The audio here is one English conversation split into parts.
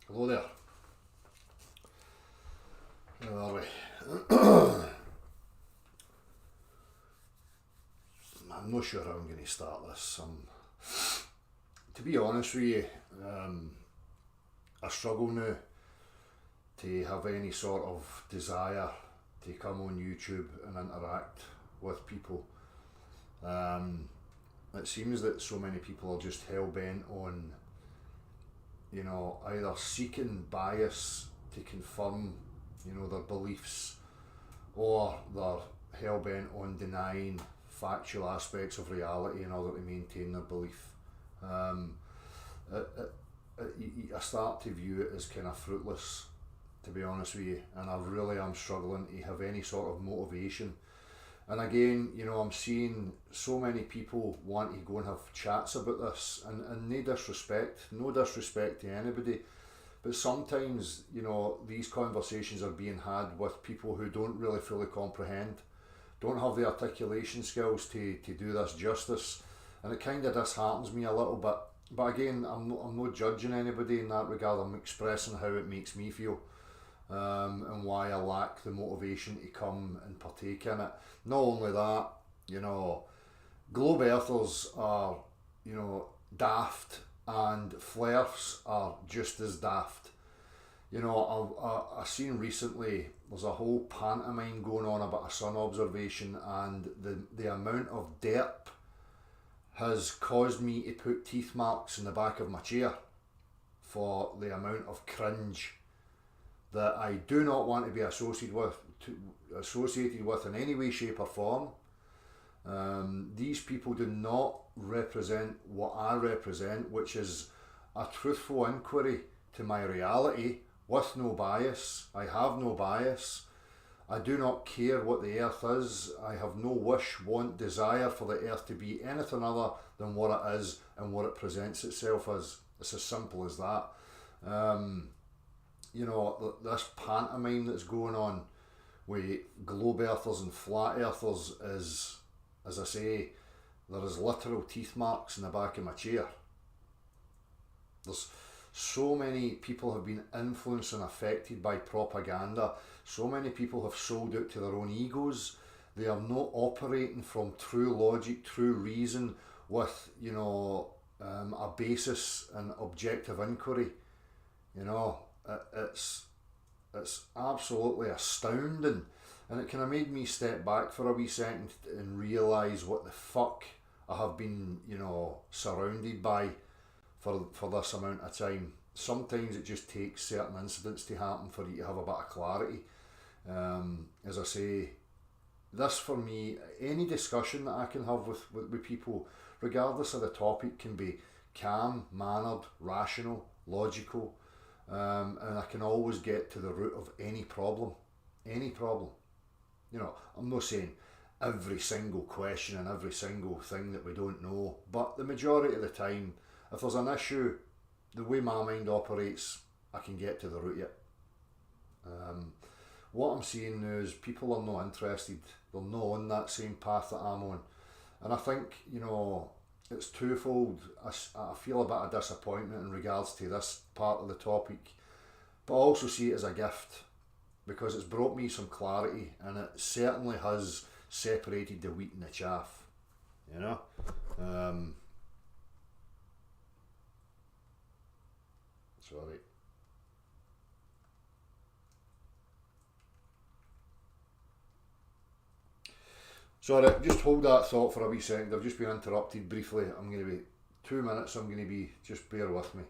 Hello there. Where are we? I'm not sure how I'm going to start this. To be honest with you, I struggle now to have any sort of desire to come on YouTube and interact with people. It seems that so many people are just hell bent on, either seeking bias to confirm, their beliefs, or they're hell bent on denying factual aspects of reality in order to maintain their belief. I start to view it as kind of fruitless, to be honest with you, and I really am struggling to have any sort of motivation. And again, I'm seeing so many people want to go and have chats about this, and no disrespect to anybody, but sometimes, these conversations are being had with people who don't really fully comprehend, don't have the articulation skills to do this justice, and it kind of disheartens me a little bit. But again, I'm not judging anybody in that regard. I'm expressing how it makes me feel, and why I lack the motivation to come and partake in it. Not only that, globe earthers are, daft, and flares are just as daft. I seen recently there's a whole pantomime going on about a sun observation, and the amount of derp has caused me to put teeth marks in the back of my chair for the amount of cringe that I do not want to be associated with in any way, shape or form. These people do not represent what I represent, which is a truthful inquiry to my reality with no bias. I have no bias. I do not care what the earth is. I have no wish, want, desire for the earth to be anything other than what it is and what it presents itself as. It's as simple as that. This pantomime that's going on with globe earthers and flat earthers is, as I say, there is literal teeth marks in the back of my chair. There's so many people have been influenced and affected by propaganda. So many people have sold out to their own egos. They are not operating from true logic, true reason, with a basis and objective inquiry. It's absolutely astounding, and it kind of made me step back for a wee second and realise what the fuck I have been, surrounded by for this amount of time. Sometimes it just takes certain incidents to happen for you to have a bit of clarity. As I say, this for me, any discussion that I can have with people, regardless of the topic, can be calm, mannered, rational, logical, and I can always get to the root of any problem. Any problem. I'm not saying every single question and every single thing that we don't know, but the majority of the time, if there's an issue, the way my mind operates, I can get to the root of it. What I'm seeing now is people are not interested. They're not on that same path that I'm on. And I think, it's twofold. I feel a bit of disappointment in regards to this part of the topic, but I also see it as a gift, because it's brought me some clarity, and it certainly has separated the wheat and the chaff. Sorry. Sorry, just hold that thought for a wee second. I've just been interrupted briefly. I'm going to be 2 minutes. I'm going to be, just bear with me.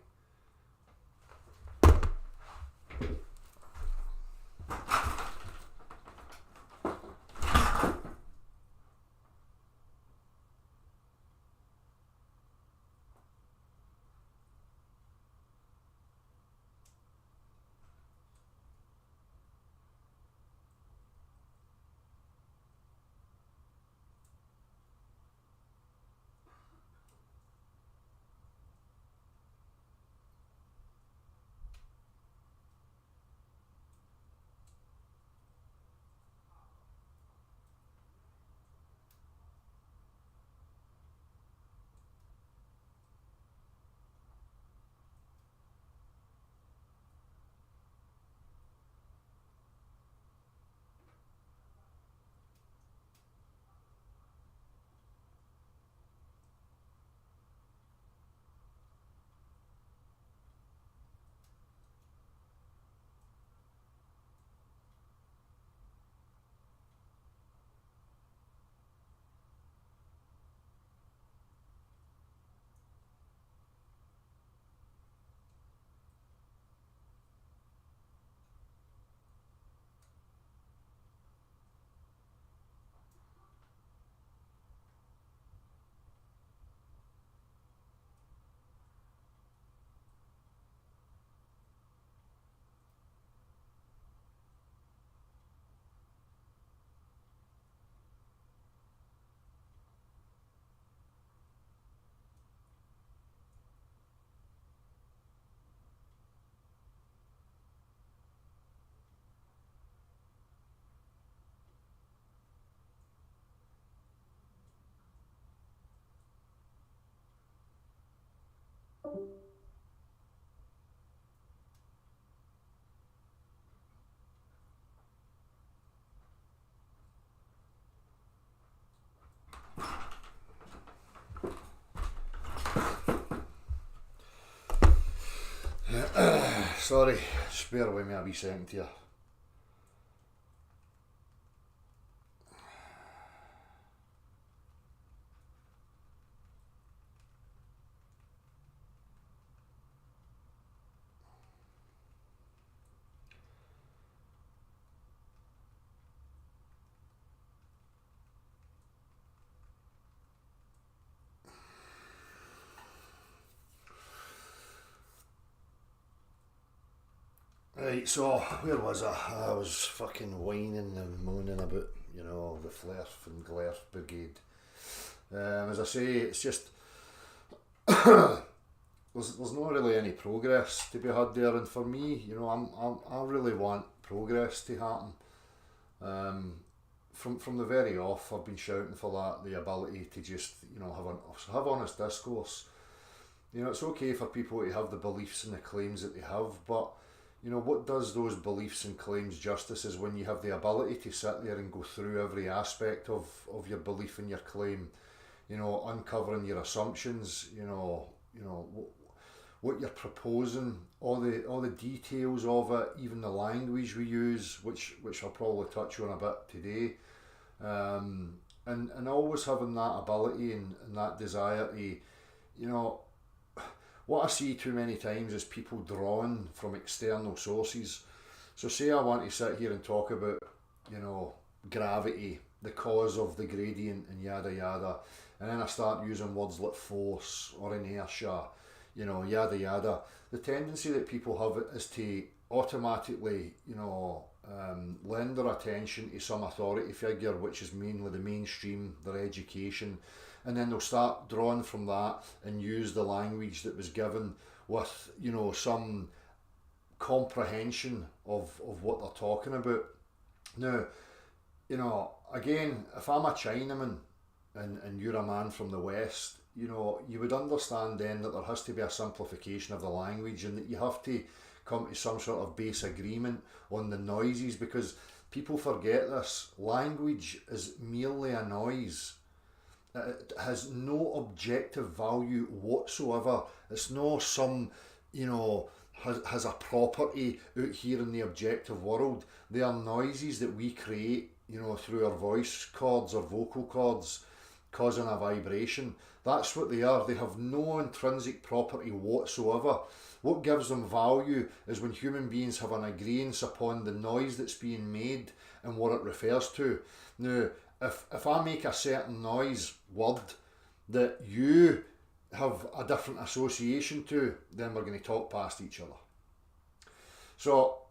Sorry, just bear with me a wee second here. Right, so where was I? I was fucking whining and moaning about, the Flerf and Glerf Brigade. As I say, it's just there's not really any progress to be had there, and for me, I really want progress to happen. From the very off, I've been shouting for that, the ability to just have honest discourse. It's okay for people to have the beliefs and the claims that they have, but what does those beliefs and claims justice is when you have the ability to sit there and go through every aspect of your belief and your claim, uncovering your assumptions, what you're proposing, all the details of it, even the language we use, which I'll probably touch on a bit today, and always having that ability and that desire to, what I see too many times is people drawing from external sources. So say I want to sit here and talk about, gravity, the cause of the gradient and yada yada, and then I start using words like force or inertia, yada yada. The tendency that people have is to automatically, lend their attention to some authority figure, which is mainly the mainstream, their education, and then they'll start drawing from that and use the language that was given with, some comprehension of what they're talking about. Now, again, if I'm a Chinaman and you're a man from the West, you would understand then that there has to be a simplification of the language and that you have to come to some sort of base agreement on the noises, because people forget this. Language is merely a noise. It has no objective value whatsoever. It's no some, has a property out here in the objective world. They are noises that we create, through our voice cords or vocal cords, causing a vibration. That's what they are. They have no intrinsic property whatsoever. What gives them value is when human beings have an agreement upon the noise that's being made and what it refers to. Now, if I make a certain noise word that you have a different association to, then we're going to talk past each other. So,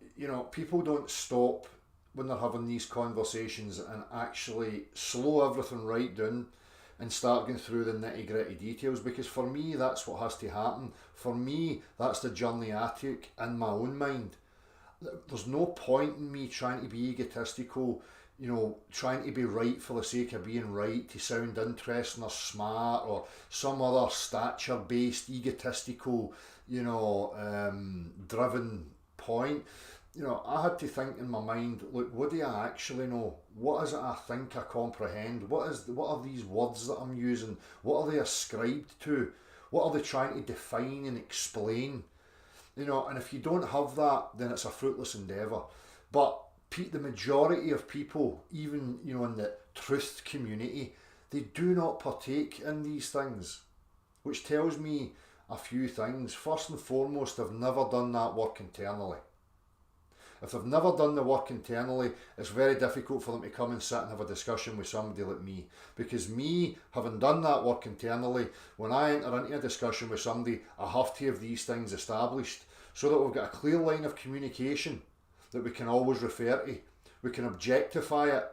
people don't stop when they're having these conversations and actually slow everything right down and start going through the nitty gritty details, because for me that's what has to happen. For me, that's the journey I took in my own mind. There's no point in me trying to be egotistical, trying to be right for the sake of being right, to sound interesting or smart or some other stature based egotistical, driven point. I had to think in my mind, look, what do I actually know? What is it I think I comprehend? What are these words that I'm using? What are they ascribed to? What are they trying to define and explain? And if you don't have that, then it's a fruitless endeavour. But the majority of people, even in the truth community, they do not partake in these things, which tells me a few things. First and foremost, they've never done that work internally. If they've never done the work internally, it's very difficult for them to come and sit and have a discussion with somebody like me. Because me, having done that work internally, when I enter into a discussion with somebody, I have to have these things established so that we've got a clear line of communication that we can always refer to. We can objectify it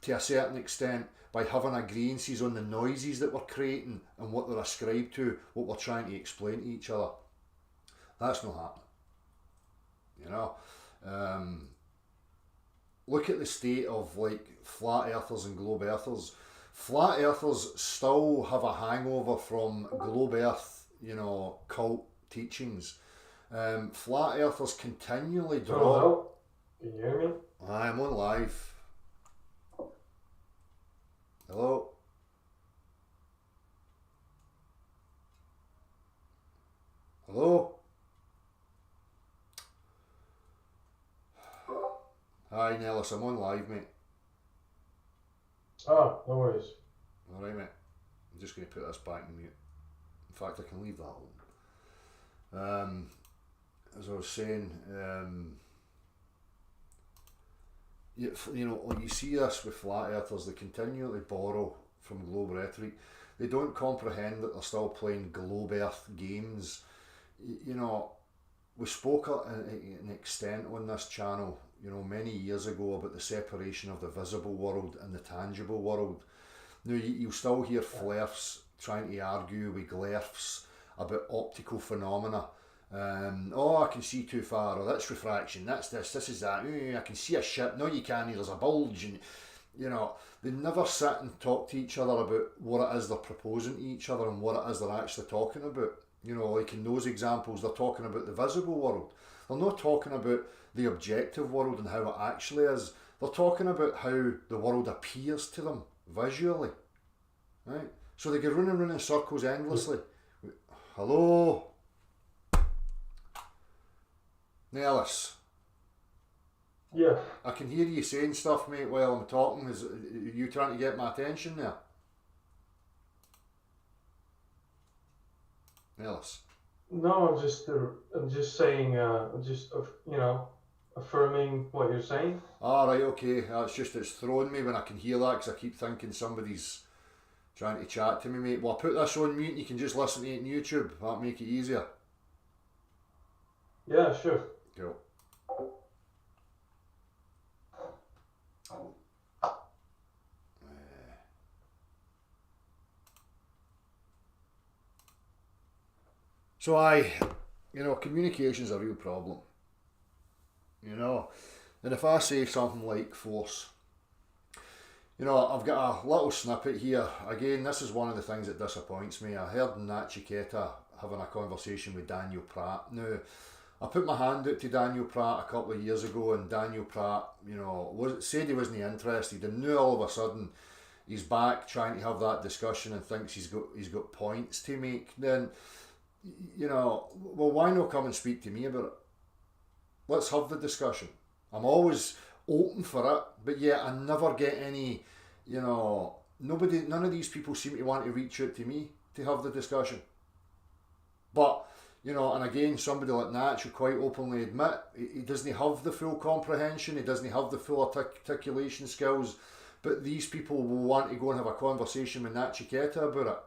to a certain extent by having agreements on the noises that we're creating and what they're ascribed to, what we're trying to explain to each other. That's not happening. Look at the state of flat earthers and globe earthers. Flat earthers still have a hangover from globe earth, cult teachings. Flat earthers continually draw. Hello? Can you hear me? I'm on live. Hello? Hello? Hi Nellis, I'm on live, mate. Ah, no worries. Alright, mate. I'm just going to put this back in mute. In fact, I can leave that on. As I was saying, you know, you see this with flat earthers, they continually borrow from globe rhetoric. They don't comprehend that they're still playing globe earth games. You know, we spoke an extent on this channel, you know, many years ago about the separation of the visible world and the tangible world. Now, you'll still hear flairfs trying to argue with glerfs about optical phenomena. Oh, I can see too far, or that's refraction, that's this is that, I can see a ship, no you can't, there's a bulge, and you know, they never sit and talk to each other about what it is they're proposing to each other and what it is they're actually talking about. You know, like in those examples, they're talking about the visible world. They're not talking about the objective world and how it actually is. They're talking about how the world appears to them visually. Right? So they go round and round in circles endlessly. Hello? Nellis? Yeah. I can hear you saying stuff, mate, while I'm talking. Is you trying to get my attention there? Nellis? No, I'm just saying, you know, affirming what you're saying. Ah, right, okay. It's throwing me when I can hear that because I keep thinking somebody's trying to chat to me, mate. Well, I'll put this on mute and you can just listen to it on YouTube. That'll make it easier. Yeah, sure. Cool. So you know, communication's a real problem. You know, and if I say something like force, you know, I've got a little snippet here. Again, this is one of the things that disappoints me. I heard Nachiketa having a conversation with Daniel Pratt. Now, I put my hand out to Daniel Pratt a couple of years ago, and Daniel Pratt, you know, said he wasn't interested, and now all of a sudden he's back trying to have that discussion and thinks he's got points to make. Then, you know, well, why not come and speak to me about it? Let's have the discussion. I'm always open for it, but yet I never get any, you know, none of these people seem to want to reach out to me to have the discussion. But, you know, and again, somebody like Natch will quite openly admit he doesn't have the full comprehension, he doesn't have the full articulation skills, but these people will want to go and have a conversation with Nachiketa about it.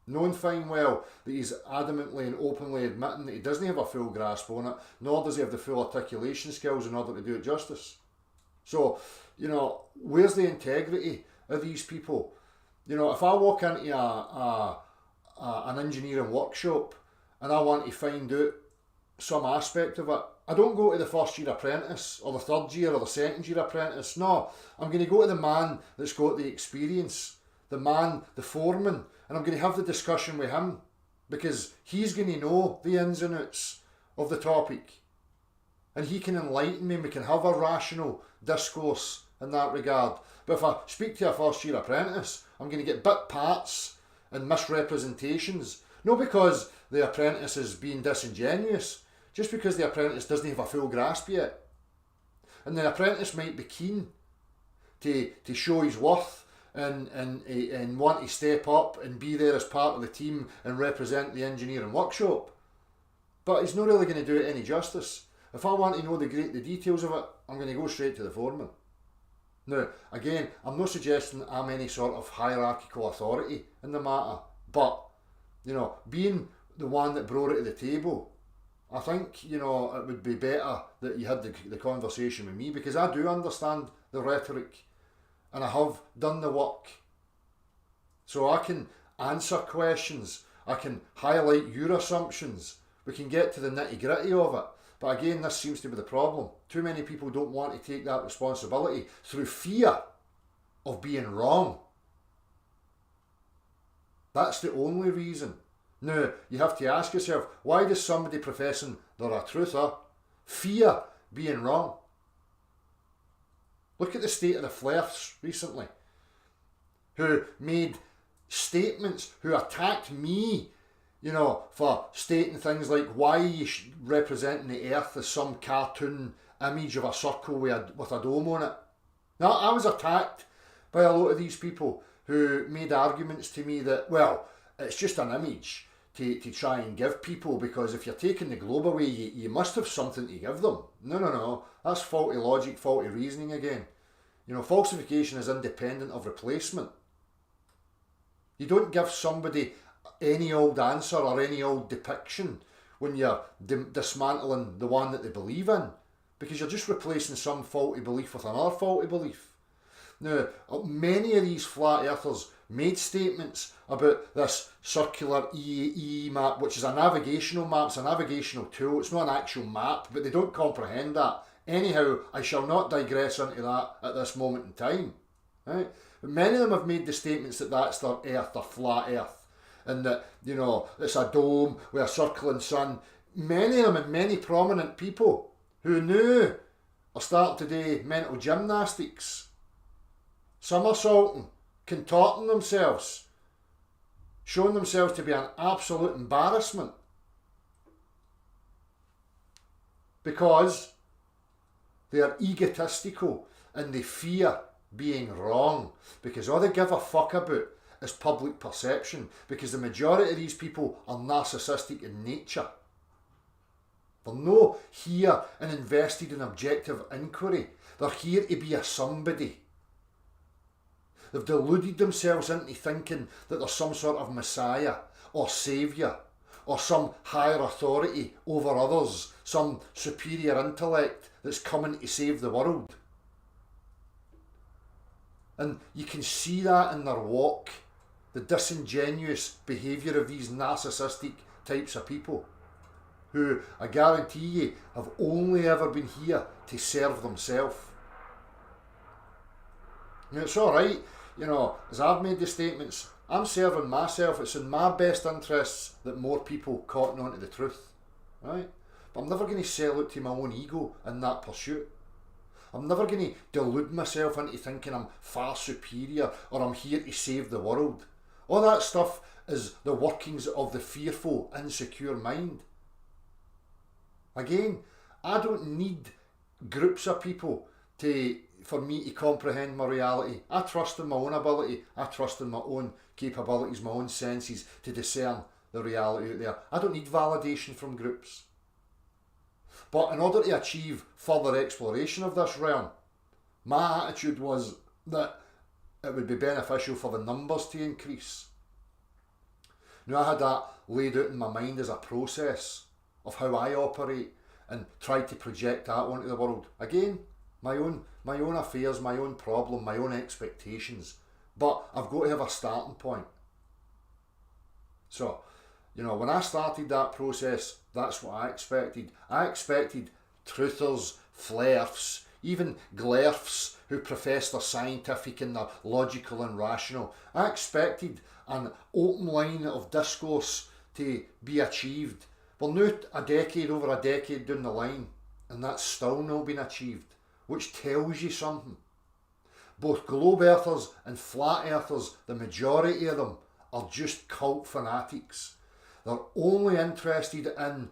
Knowing fine well that he's adamantly and openly admitting that he doesn't have a full grasp on it, nor does he have the full articulation skills in order to do it justice. So, you know, where's the integrity of these people? You know, if I walk into an engineering workshop and I want to find out some aspect of it, I don't go to the first year apprentice or the third year or the second year apprentice. No, I'm going to go to the man that's got the experience, the man, the foreman, and I'm going to have the discussion with him because he's going to know the ins and outs of the topic and he can enlighten me and we can have a rational discourse in that regard. But if I speak to a first year apprentice, I'm going to get bit parts and misrepresentations, not because the apprentice is being disingenuous, just because the apprentice doesn't have a full grasp yet. And the apprentice might be keen to show his worth and want to step up and be there as part of the team and represent the engineering workshop. But he's not really going to do it any justice. If I want to know the details of it, I'm going to go straight to the foreman. Now, again, I'm not suggesting I'm any sort of hierarchical authority in the matter, but, you know, being the one that brought it to the table, I think, you know, it would be better that you had the conversation with me because I do understand the rhetoric and I have done the work. So I can answer questions, I can highlight your assumptions, we can get to the nitty gritty of it. But again, this seems to be the problem. Too many people don't want to take that responsibility through fear of being wrong. That's the only reason. Now, you have to ask yourself, why does somebody professing they're a truther fear being wrong? Look at the state of the flairths recently, who made statements, who attacked me, you know, for stating things like, why are you representing the earth as some cartoon image of a circle with a dome on it. Now, I was attacked by a lot of these people who made arguments to me that, well, it's just an image to try and give people, because if you're taking the globe away, you must have something to give them. No. That's faulty logic, faulty reasoning again. Falsification is independent of replacement. You don't give somebody any old answer or any old depiction when you're dismantling the one that they believe in, because you're just replacing some faulty belief with another faulty belief. Now, many of these flat earthers made statements about this circular EAE map, which is a navigational map, it's a navigational tool, it's not an actual map, but they don't comprehend that. Anyhow, I shall not digress into that at this moment in time. Right? But many of them have made the statements that that's their earth, their flat earth, and that, it's a dome with a circling sun. Many of them, and many prominent people who knew, are starting to do mental gymnastics, somersaulting, contorting themselves, showing themselves to be an absolute embarrassment, because they are egotistical and they fear being wrong, because all they give a fuck about is public perception, because the majority of these people are narcissistic in nature. They're not here and invested in objective inquiry. They're here to be a somebody. They've deluded themselves into thinking that there's some sort of messiah or saviour or some higher authority over others, some superior intellect that's coming to save the world. And you can see that in their walk, the disingenuous behaviour of these narcissistic types of people, who, I guarantee you, have only ever been here to serve themselves. It's alright, as I've made the statements, I'm serving myself. It's in my best interests that more people cotton onto the truth, right? But I'm never going to sell out to my own ego in that pursuit. I'm never going to delude myself into thinking I'm far superior or I'm here to save the world. All that stuff is the workings of the fearful, insecure mind. Again, I don't need groups of people for me to comprehend my reality. I trust in my own ability. I trust in my own capabilities, my own senses to discern the reality out there. I don't need validation from groups. But in order to achieve further exploration of this realm, my attitude was that it would be beneficial for the numbers to increase. Now, I had that laid out in my mind as a process of how I operate and tried to project that onto the world. Again, my own affairs, my own problem, my own expectations. But I've got to have a starting point. So, when I started that process, that's what I expected. I expected truthers, flairfs, even glerfs who profess they're scientific and they're logical and rational. I expected an open line of discourse to be achieved. Well, now over a decade down the line, and that's still not been achieved, which tells you something. Both globe earthers and flat earthers, the majority of them, are just cult fanatics. They're only interested in,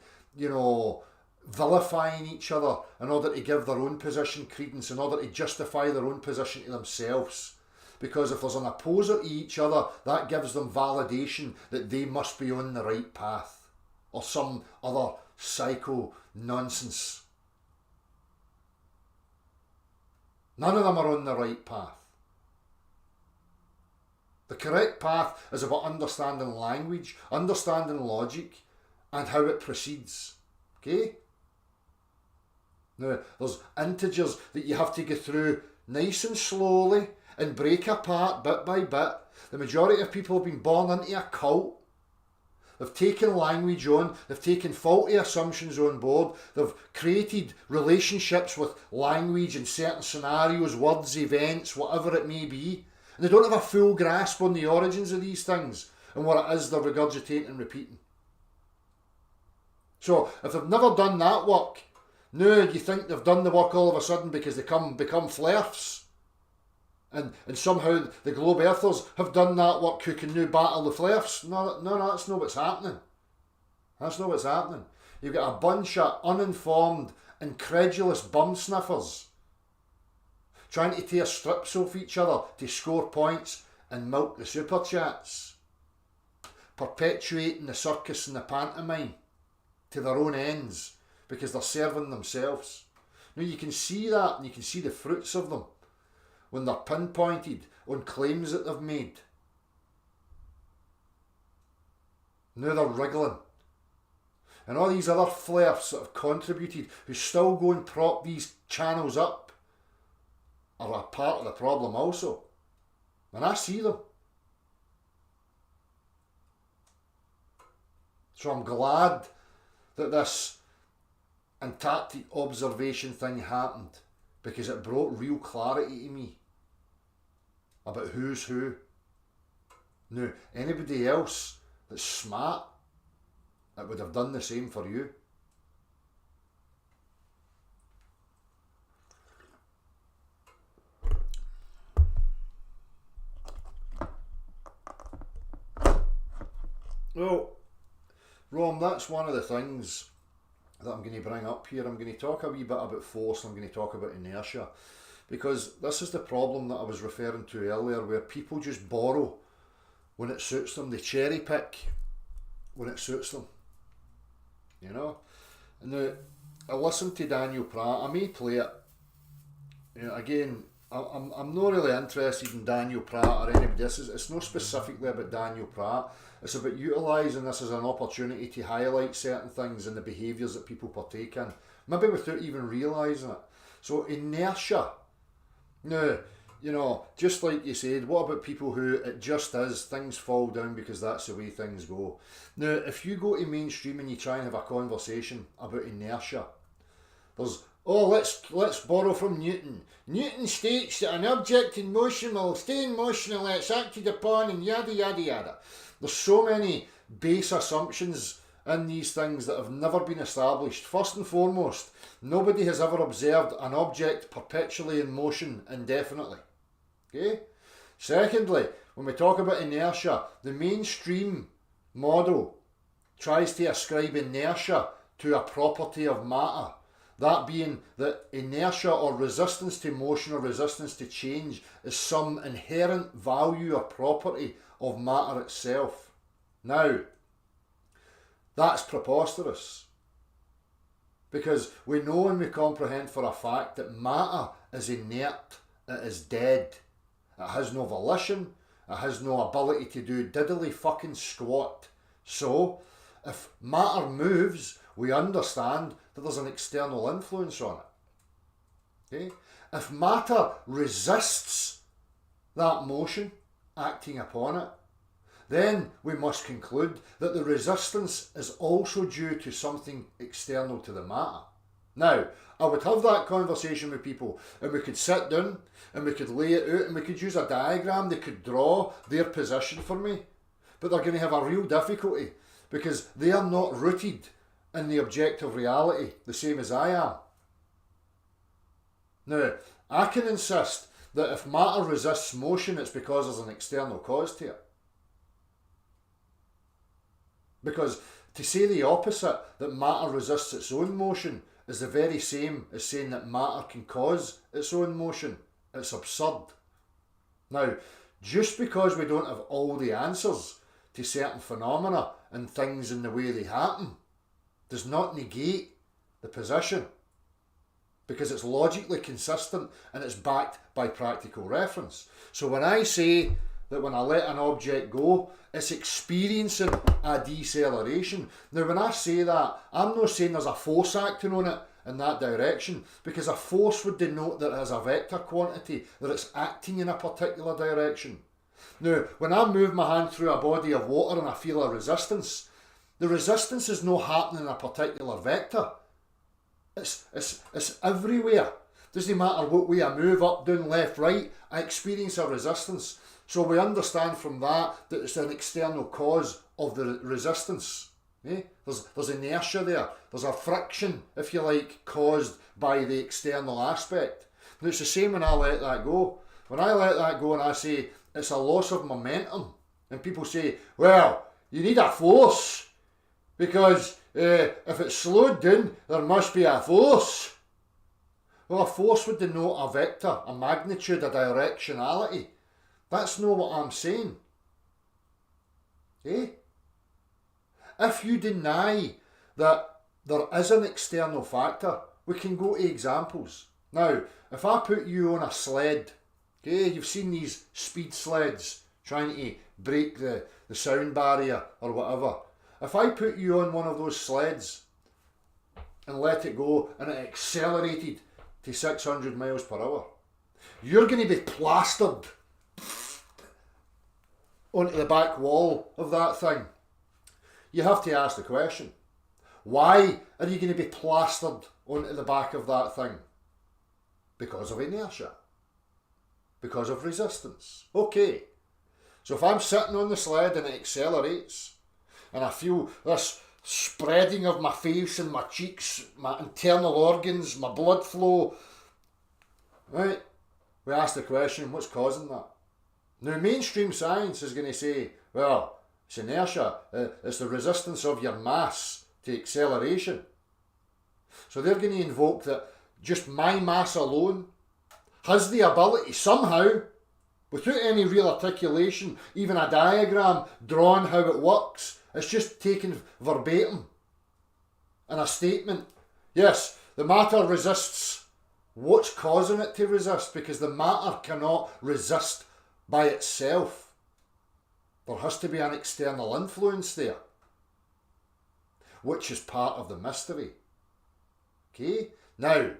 vilifying each other in order to give their own position credence, in order to justify their own position to themselves. Because if there's an opposer to each other, that gives them validation that they must be on the right path, or some other psycho nonsense. None of them are on the right path. The correct path is about understanding language, understanding logic, and how it proceeds. Okay? Now, there's integers that you have to go through nice and slowly and break apart bit by bit. The majority of people have been born into a cult. They've taken language on, they've taken faulty assumptions on board, they've created relationships with language in certain scenarios, words, events, whatever it may be. And they don't have a full grasp on the origins of these things and what it is they're regurgitating and repeating. So, if they've never done that work, now you think they've done the work all of a sudden because they become flairfs. And somehow the globe earthers have done that work who can now battle the flairfs. No, that's not what's happening. That's not what's happening. You've got a bunch of uninformed, incredulous bum sniffers, trying to tear strips off each other to score points and milk the super chats, perpetuating the circus and the pantomime to their own ends because they're serving themselves. Now you can see that, and you can see the fruits of them when they're pinpointed on claims that they've made. Now they're wriggling. And all these other flares that have contributed, who still go and prop these channels up, are a part of the problem also. And I see them. So I'm glad that this Antarctic observation thing happened, because it brought real clarity to me about who's who. Now, anybody else that's smart, it would have done the same for you. Well, Rom, that's one of the things that I'm going to bring up here. I'm going to talk a wee bit about force, and I'm going to talk about inertia, because this is the problem that I was referring to earlier, where people just borrow when it suits them. They cherry pick when it suits them, you know. And now, I listened to Daniel Pratt. I may play it. You know, again, I'm not really interested in Daniel Pratt or anybody. It's not specifically about Daniel Pratt. It's about utilising this as an opportunity to highlight certain things and the behaviours that people partake in, maybe without even realising it. So inertia. Now, you know, just like you said, what about people who it just is, things fall down because that's the way things go. Now, if you go to mainstream and you try and have a conversation about inertia, there's, oh, let's borrow from Newton. Newton states that an object in motion will stay in motion unless it's acted upon, and yada yada yada. There's so many base assumptions in these things that have never been established. First and foremost, nobody has ever observed an object perpetually in motion indefinitely. Okay? Secondly, when we talk about inertia, the mainstream model tries to ascribe inertia to a property of matter. That being that inertia, or resistance to motion or resistance to change, is some inherent value or property of matter itself. Now, that's preposterous, because we know and we comprehend for a fact that matter is inert, it is dead, it has no volition, it has no ability to do diddly fucking squat. So, if matter moves, we understand that there's an external influence on it. Okay? If matter resists that motion acting upon it, then we must conclude that the resistance is also due to something external to the matter. Now, I would have that conversation with people, and we could sit down and we could lay it out, and we could use a diagram. They could draw their position for me, but they're going to have a real difficulty because they are not rooted in the objective reality the same as I am. Now, I can insist that if matter resists motion, it's because there's an external cause to it. Because to say the opposite, that matter resists its own motion, is the very same as saying that matter can cause its own motion. It's absurd. Now, just because we don't have all the answers to certain phenomena and things in the way they happen, does not negate the position, because it's logically consistent and it's backed by practical reference. So when I say that when I let an object go, it's experiencing a deceleration. Now when I say that, I'm not saying there's a force acting on it in that direction, because a force would denote that it has a vector quantity, that it's acting in a particular direction. Now, when I move my hand through a body of water and I feel a resistance, the resistance is not happening in a particular vector. It's everywhere. Doesn't matter what way I move, up, down, left, right, I experience a resistance. So we understand from that it's an external cause of the resistance. There's inertia there. There's a friction, if you like, caused by the external aspect. Now it's the same when I let that go. When I let that go and I say it's a loss of momentum, and people say, well, you need a force, because if it's slowed down, there must be a force. Well, a force would denote a vector, a magnitude, a directionality. That's not what I'm saying. Eh? If you deny that there is an external factor, we can go to examples. Now, if I put you on a sled, okay, you've seen these speed sleds trying to break the sound barrier or whatever. If I put you on one of those sleds and let it go and it accelerated to 600 miles per hour, you're going to be plastered onto the back wall of that thing. You have to ask the question, why are you going to be plastered onto the back of that thing? Because of inertia. Because of resistance. Okay. So if I'm sitting on the sled and it accelerates, and I feel this spreading of my face and my cheeks, my internal organs, my blood flow, right? We ask the question, what's causing that? Now, mainstream science is going to say, well, it's inertia, it's the resistance of your mass to acceleration. So they're going to invoke that just my mass alone has the ability somehow, without any real articulation, even a diagram drawn how it works, it's just taken verbatim in a statement. Yes, the matter resists. What's causing it to resist? Because the matter cannot resist by itself. There has to be an external influence there, which is part of the mystery. Okay? Now,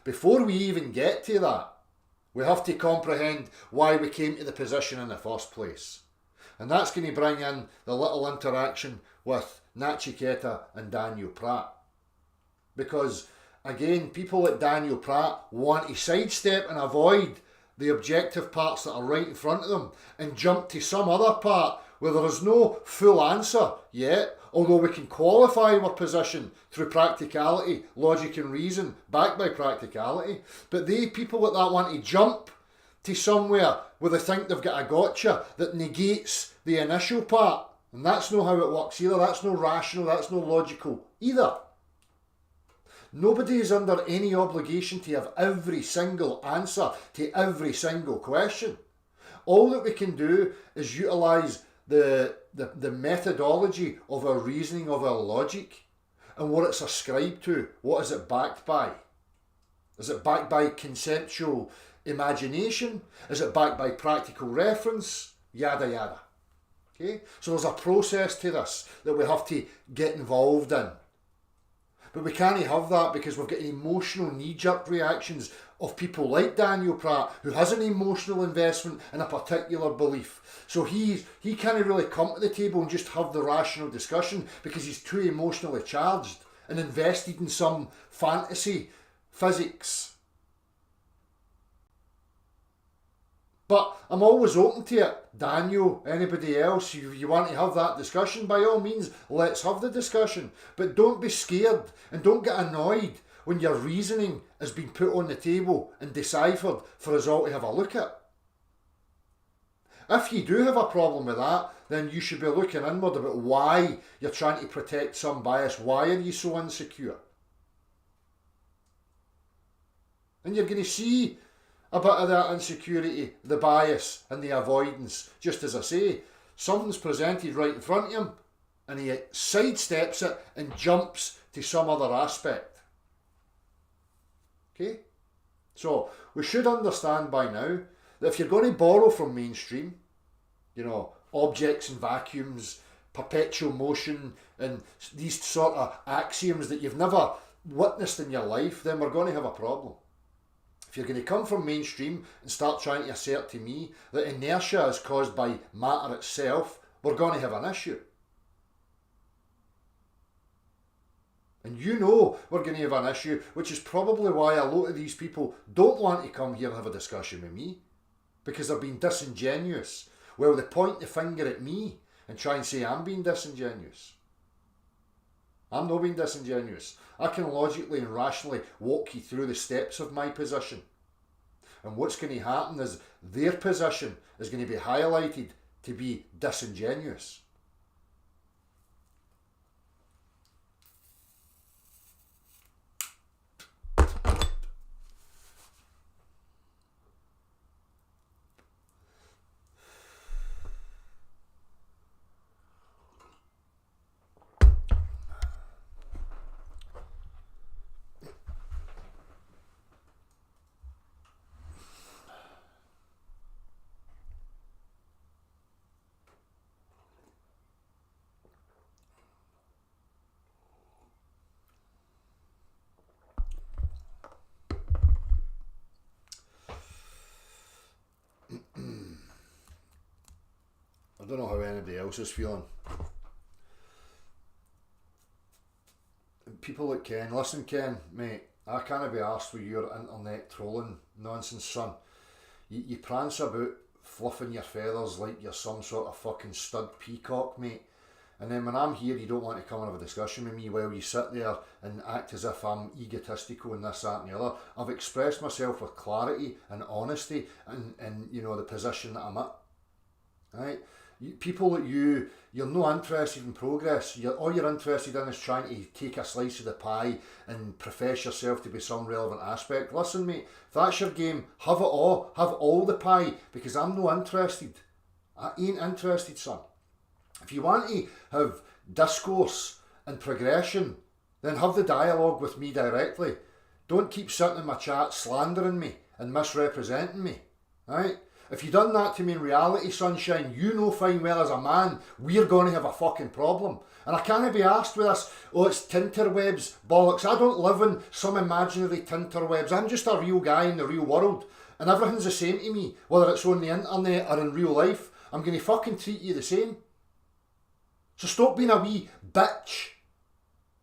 before we even get to that, we have to comprehend why we came to the position in the first place. And that's going to bring in the little interaction with Nachiketa and Daniel Pratt. Because, again, people like Daniel Pratt want to sidestep and avoid the objective parts that are right in front of them and jump to some other part where there is no full answer yet, although we can qualify our position through practicality, logic and reason, backed by practicality. But they, people like that, want to jump to somewhere where they think they've got a gotcha that negates the initial part. And that's not how it works either. That's no rational, that's no logical either. Nobody is under any obligation to have every single answer to every single question. All that we can do is utilise the methodology of our reasoning, of our logic, and what it's ascribed to. What is it backed by? Is it backed by conceptual imagination? Is it backed by practical reference? Yada yada. Okay? So there's a process to this that we have to get involved in. But we can't have that because we've got emotional knee-jerk reactions of people like Daniel Pratt, who has an emotional investment in a particular belief. So he can't really come to the table and just have the rational discussion because he's too emotionally charged and invested in some fantasy physics. But I'm always open to it. Daniel, anybody else, you want to have that discussion, by all means, let's have the discussion. But don't be scared and don't get annoyed when your reasoning has been put on the table and deciphered for us all to have a look at. If you do have a problem with that, then you should be looking inward about why you're trying to protect some bias. Why are you so insecure? And you're going to see a bit of that insecurity, the bias and the avoidance. Just as I say, something's presented right in front of him and he sidesteps it and jumps to some other aspect. Okay? So, we should understand by now that if you're going to borrow from mainstream, objects and vacuums, perpetual motion, and these sort of axioms that you've never witnessed in your life, then we're going to have a problem. If you're going to come from mainstream and start trying to assert to me that inertia is caused by matter itself, we're going to have an issue. And we're going to have an issue, which is probably why a lot of these people don't want to come here and have a discussion with me, because they're being disingenuous. Well, they point the finger at me and try and say I'm being disingenuous. I'm not being disingenuous. I can logically and rationally walk you through the steps of my position. And what's going to happen is their position is going to be highlighted to be disingenuous. don't know how anybody else is feeling. People like Ken, listen Ken, mate, I can't be arsed with your internet trolling nonsense, son. You prance about fluffing your feathers like you're some sort of fucking stud peacock, mate. And then when I'm here, you don't want to come and have a discussion with me while you sit there and act as if I'm egotistical and this, that and the other. I've expressed myself with clarity and honesty and you know, the position that I'm at. Right? People like you're not interested in progress. All you're interested in is trying to take a slice of the pie and profess yourself to be some relevant aspect. Listen, mate, if that's your game, have it all. Have all the pie, because I'm not interested. I ain't interested, son. If you want to have discourse and progression, then have the dialogue with me directly. Don't keep sitting in my chat slandering me and misrepresenting me. Right? If you done that to me in reality, sunshine, you know fine well as a man, we're going to have a fucking problem. And I can't be asked with this, oh, it's tinterwebs, bollocks. I don't live in some imaginary tinterwebs. I'm just a real guy in the real world. And everything's the same to me, whether it's on the internet or in real life. I'm going to fucking treat you the same. So stop being a wee bitch.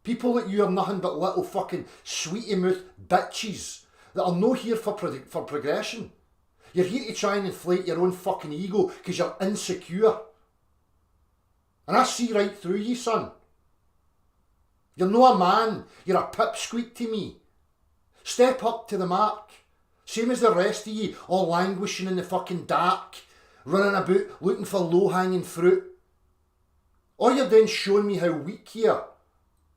People like you are nothing but little fucking sweetie mouth bitches that are no here for progression. You're here to try and inflate your own fucking ego because you're insecure. And I see right through you, son. You're not a man. You're a pipsqueak to me. Step up to the mark. Same as the rest of you, all languishing in the fucking dark, running about looking for low-hanging fruit. All you're doing is showing me how weak you are.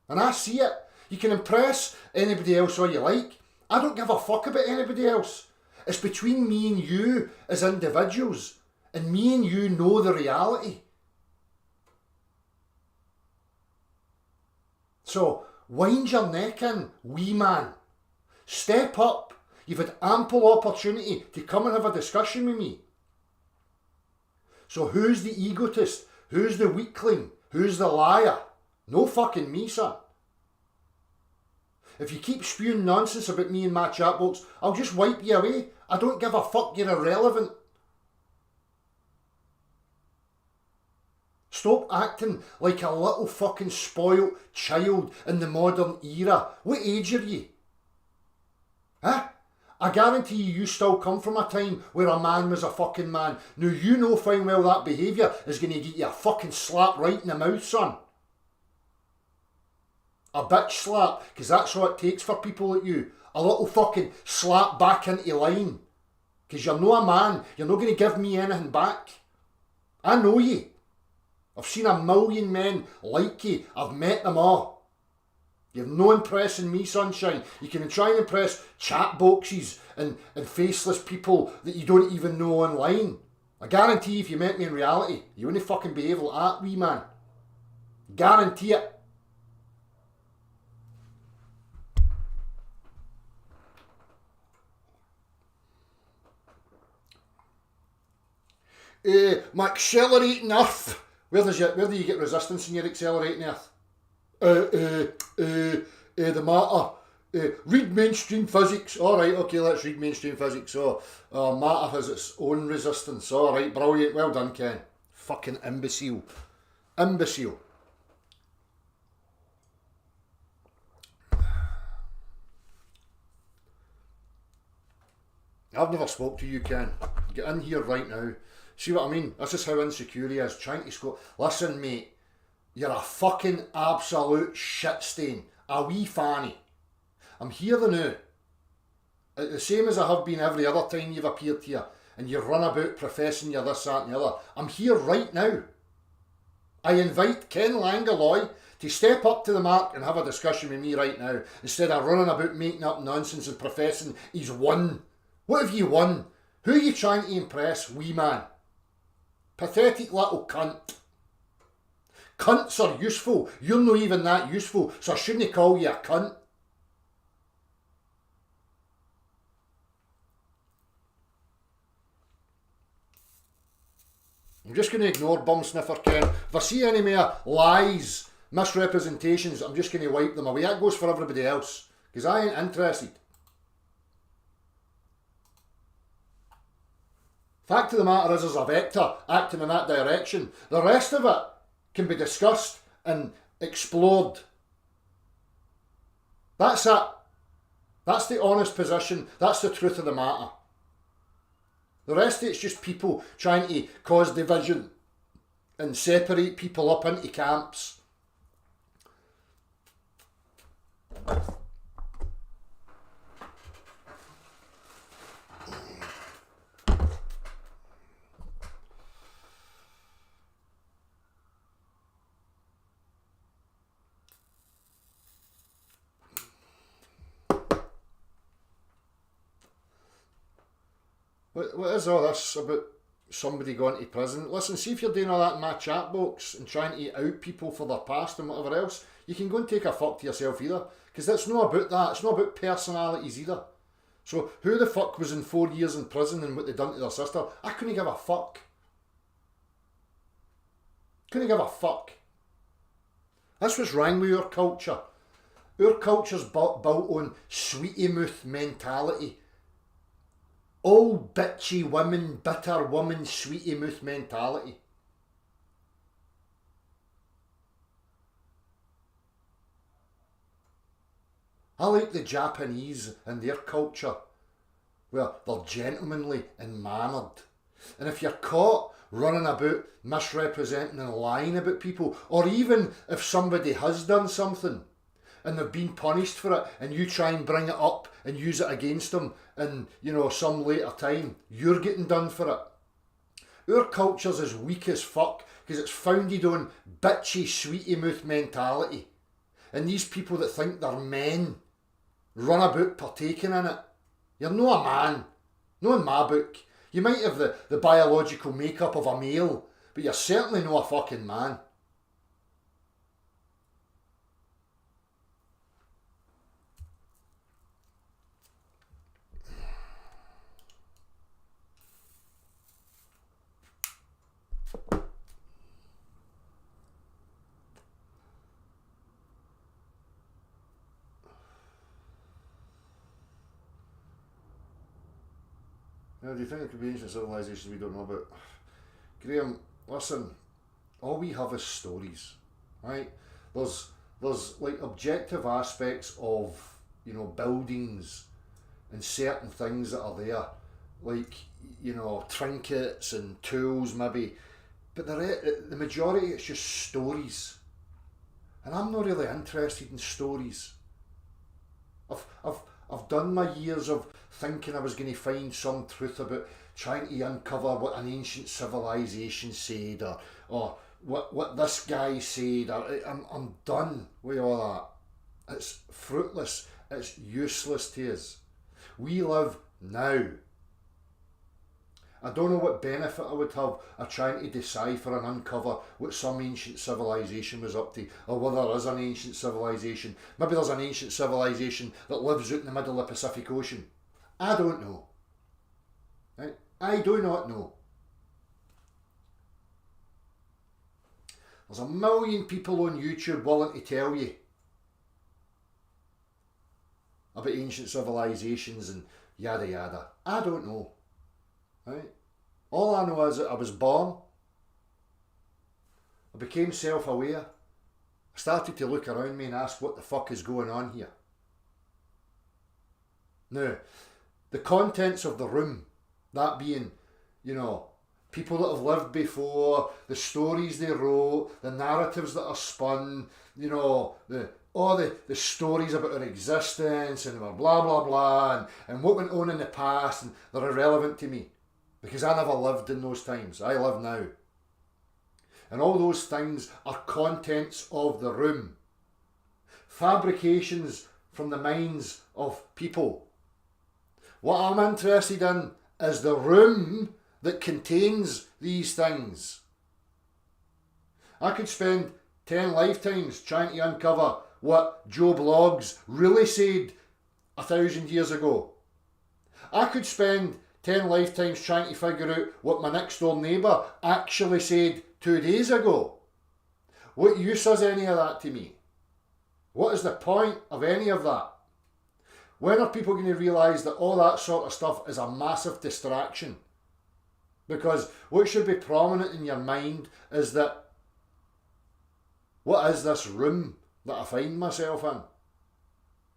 And I see it. You can impress anybody else all you like. I don't give a fuck about anybody else. It's between me and you as individuals. And me and you know the reality. So, wind your neck in, wee man. Step up. You've had ample opportunity to come and have a discussion with me. So who's the egotist? Who's the weakling? Who's the liar? No fucking me, son. If you keep spewing nonsense about me in my chat box, I'll just wipe you away. I don't give a fuck, you're irrelevant. Stop acting like a little fucking spoilt child in the modern era. What age are you? Huh? I guarantee you still come from a time where a man was a fucking man. Now you know fine well that behaviour is going to get you a fucking slap right in the mouth, son. A bitch slap, because that's what it takes for people like you. A little fucking slap back into line. Because you're not a man. You're not going to give me anything back. I know you. I've seen a million men like you. I've met them all. You're no impressing me, sunshine. You can try and impress chat boxes and faceless people that you don't even know online. I guarantee if you met me in reality, you wouldn't fucking behave like that, wee man. Guarantee it. My accelerating earth. Where do you get resistance in your accelerating earth? The matter. Read mainstream physics. Alright, okay, let's read mainstream physics. So, matter has its own resistance. Alright, brilliant. Well done, Ken. Fucking imbecile. Imbecile. I've never spoke to you, Ken. Get in here right now. See what I mean? This is how insecure he is. Trying to score. Listen, mate. You're a fucking absolute shit stain. A wee fanny. I'm here the now. The same as I have been every other time you've appeared here. And you run about professing you're this, that and the other. I'm here right now. I invite Ken Langaloy to step up to the mark and have a discussion with me right now. Instead of running about making up nonsense and professing he's won. What have you won? Who are you trying to impress, wee man? Pathetic little cunt. Cunts are useful. You're not even that useful, so I shouldn't call you a cunt. I'm just going to ignore bum sniffer Ken. If I see any more lies, misrepresentations, I'm just going to wipe them away. That goes for everybody else, because I ain't interested. Fact of the matter is, there's a vector acting in that direction. The rest of it can be discussed and explored. That's it. That's the honest position. That's the truth of the matter. The rest of it's just people trying to cause division and separate people up into camps. What is all this about somebody going to prison? Listen, see if you're doing all that in my chat box and trying to out people for their past and whatever else, you can go and take a fuck to yourself either. Because it's not about that. It's not about personalities either. So who the fuck was in 4 years in prison and what they done to their sister? I couldn't give a fuck. Couldn't give a fuck. That's what's wrong with our culture. Our culture's built on sweetie mouth mentality. Old bitchy women, bitter woman, sweetie mouth mentality. I like the Japanese and their culture, where they're gentlemanly and mannered. And if you're caught running about misrepresenting and lying about people, or even if somebody has done something and they've been punished for it, and you try and bring it up and use it against them in, some later time, you're getting done for it. Our culture's as weak as fuck because it's founded on bitchy, sweetie mouth mentality. And these people that think they're men run about partaking in it. You're no a man. No in my book. You might have the biological makeup of a male, but you're certainly no a fucking man. Now, do you think there could be ancient civilisations we don't know about? Graham, listen, all we have is stories, right? There's like objective aspects of, buildings and certain things that are there, like, trinkets and tools maybe, but the majority it's just stories. And I'm not really interested in stories. I've done my years of thinking I was going to find some truth about trying to uncover what an ancient civilization said or what this guy said. I'm done with all that. It's fruitless. It's useless to us. We live now. I don't know what benefit I would have of trying to decipher and uncover what some ancient civilization was up to, or whether there is an ancient civilization. Maybe there's an ancient civilization that lives out in the middle of the Pacific Ocean. I don't know. Right? I do not know. There's a million people on YouTube willing to tell you about ancient civilizations and yada yada. I don't know. Right? All I know is that I was born, I became self-aware, I started to look around me and ask what the fuck is going on here. Now, the contents of the room, that being, people that have lived before, the stories they wrote, the narratives that are spun, all the stories about our existence and blah blah blah and what went on in the past, and they're irrelevant to me. Because I never lived in those times. I live now. And all those things are contents of the room. Fabrications from the minds of people. What I'm interested in is the room that contains these things. I could spend 10 lifetimes trying to uncover what Joe Bloggs really said 1,000 years ago. I could spend 10 lifetimes trying to figure out what my next door neighbour actually said 2 days ago. What use is any of that to me? What is the point of any of that? When are people going to realise that all that sort of stuff is a massive distraction? Because what should be prominent in your mind is that, what is this room that I find myself in?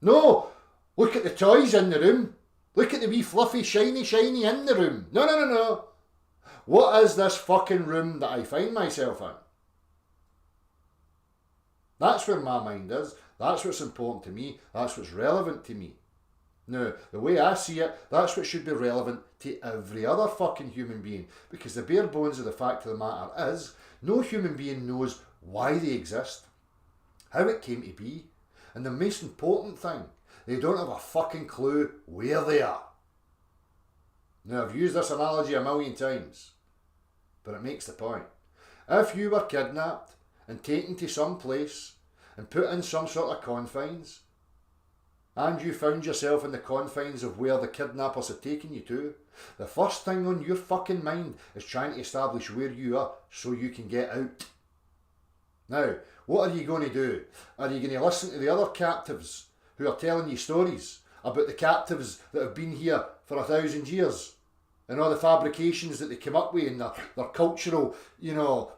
No! Look at the toys in the room. Look at the wee fluffy shiny in the room. No. What is this fucking room that I find myself in? That's where my mind is. That's what's important to me. That's what's relevant to me. Now, the way I see it, that's what should be relevant to every other fucking human being. Because the bare bones of the fact of the matter is, no human being knows why they exist, how it came to be, and the most important thing, they don't have a fucking clue where they are. Now, I've used this analogy a million times, but it makes the point. If you were kidnapped and taken to some place and put in some sort of confines, and you found yourself in the confines of where the kidnappers had taken you to, the first thing on your fucking mind is trying to establish where you are so you can get out. Now, what are you going to do? Are you going to listen to the other captives who are telling you stories about the captives that have been here for 1,000 years and all the fabrications that they came up with and their cultural,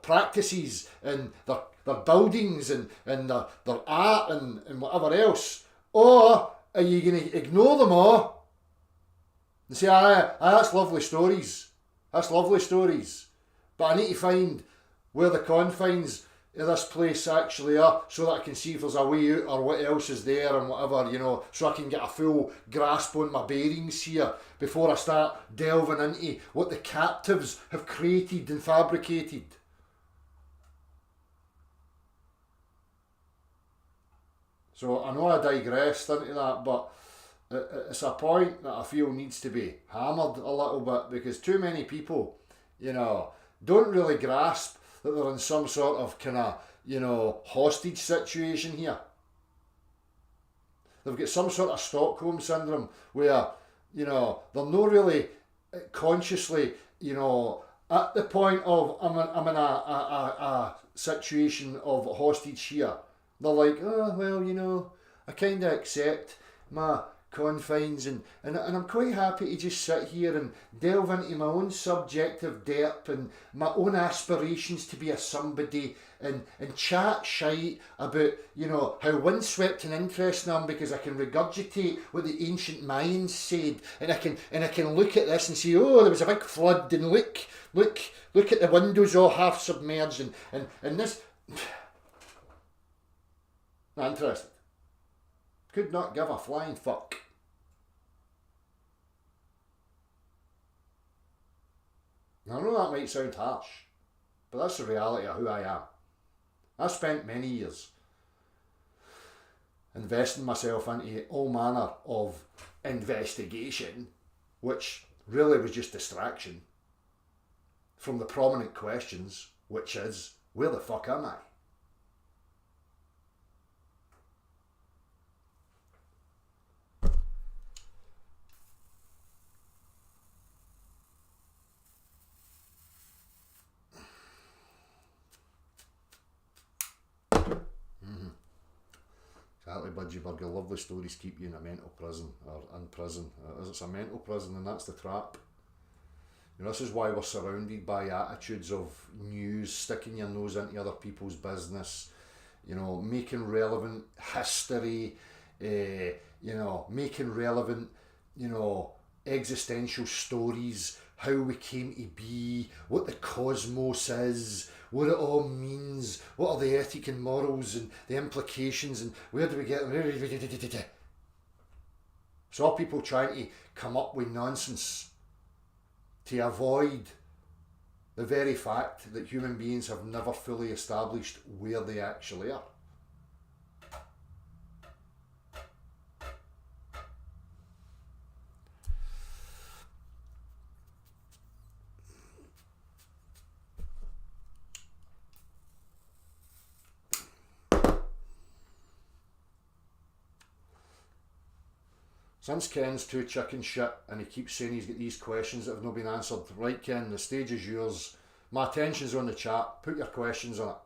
practices and their buildings and their art and whatever else? Or are you going to ignore them all and say, that's lovely stories. That's lovely stories. But I need to find where the confines of this place actually are so that I can see if there's a way out or what else is there and whatever, so I can get a full grasp on my bearings here before I start delving into what the captives have created and fabricated. So I know I digressed into that, but it's a point that I feel needs to be hammered a little bit because too many people, don't really grasp that they're in some sort of kind of, hostage situation here. They've got some sort of Stockholm syndrome where, they're not really consciously, at the point of I'm in a situation of hostage here. They're like, oh, well, I kind of accept my confines and I'm quite happy to just sit here and delve into my own subjective depth and my own aspirations to be a somebody and chat shite about, how windswept and interesting I am because I can regurgitate what the ancient Mayans said and I can look at this and say, oh, there was a big flood and look at the windows all half submerged and this... Not interested. Could not give a flying fuck. Now, I know that might sound harsh, but that's the reality of who I am. I spent many years investing myself into all manner of investigation, which really was just distraction from the prominent questions, which is, where the fuck am I? Exactly, Budgie Burger. Lovely stories keep you in a mental prison or in prison. As it's a mental prison, and that's the trap. This is why we're surrounded by attitudes of news, sticking your nose into other people's business, making relevant history, making relevant, existential stories, how we came to be, what the cosmos is, what it all means, what are the ethic and morals and the implications and where do we get them? It's all people trying to come up with nonsense to avoid the very fact that human beings have never fully established where they actually are. Since Ken's too chicken shit and he keeps saying he's got these questions that have not been answered, right Ken, the stage is yours. My attention's on the chat, put your questions on it.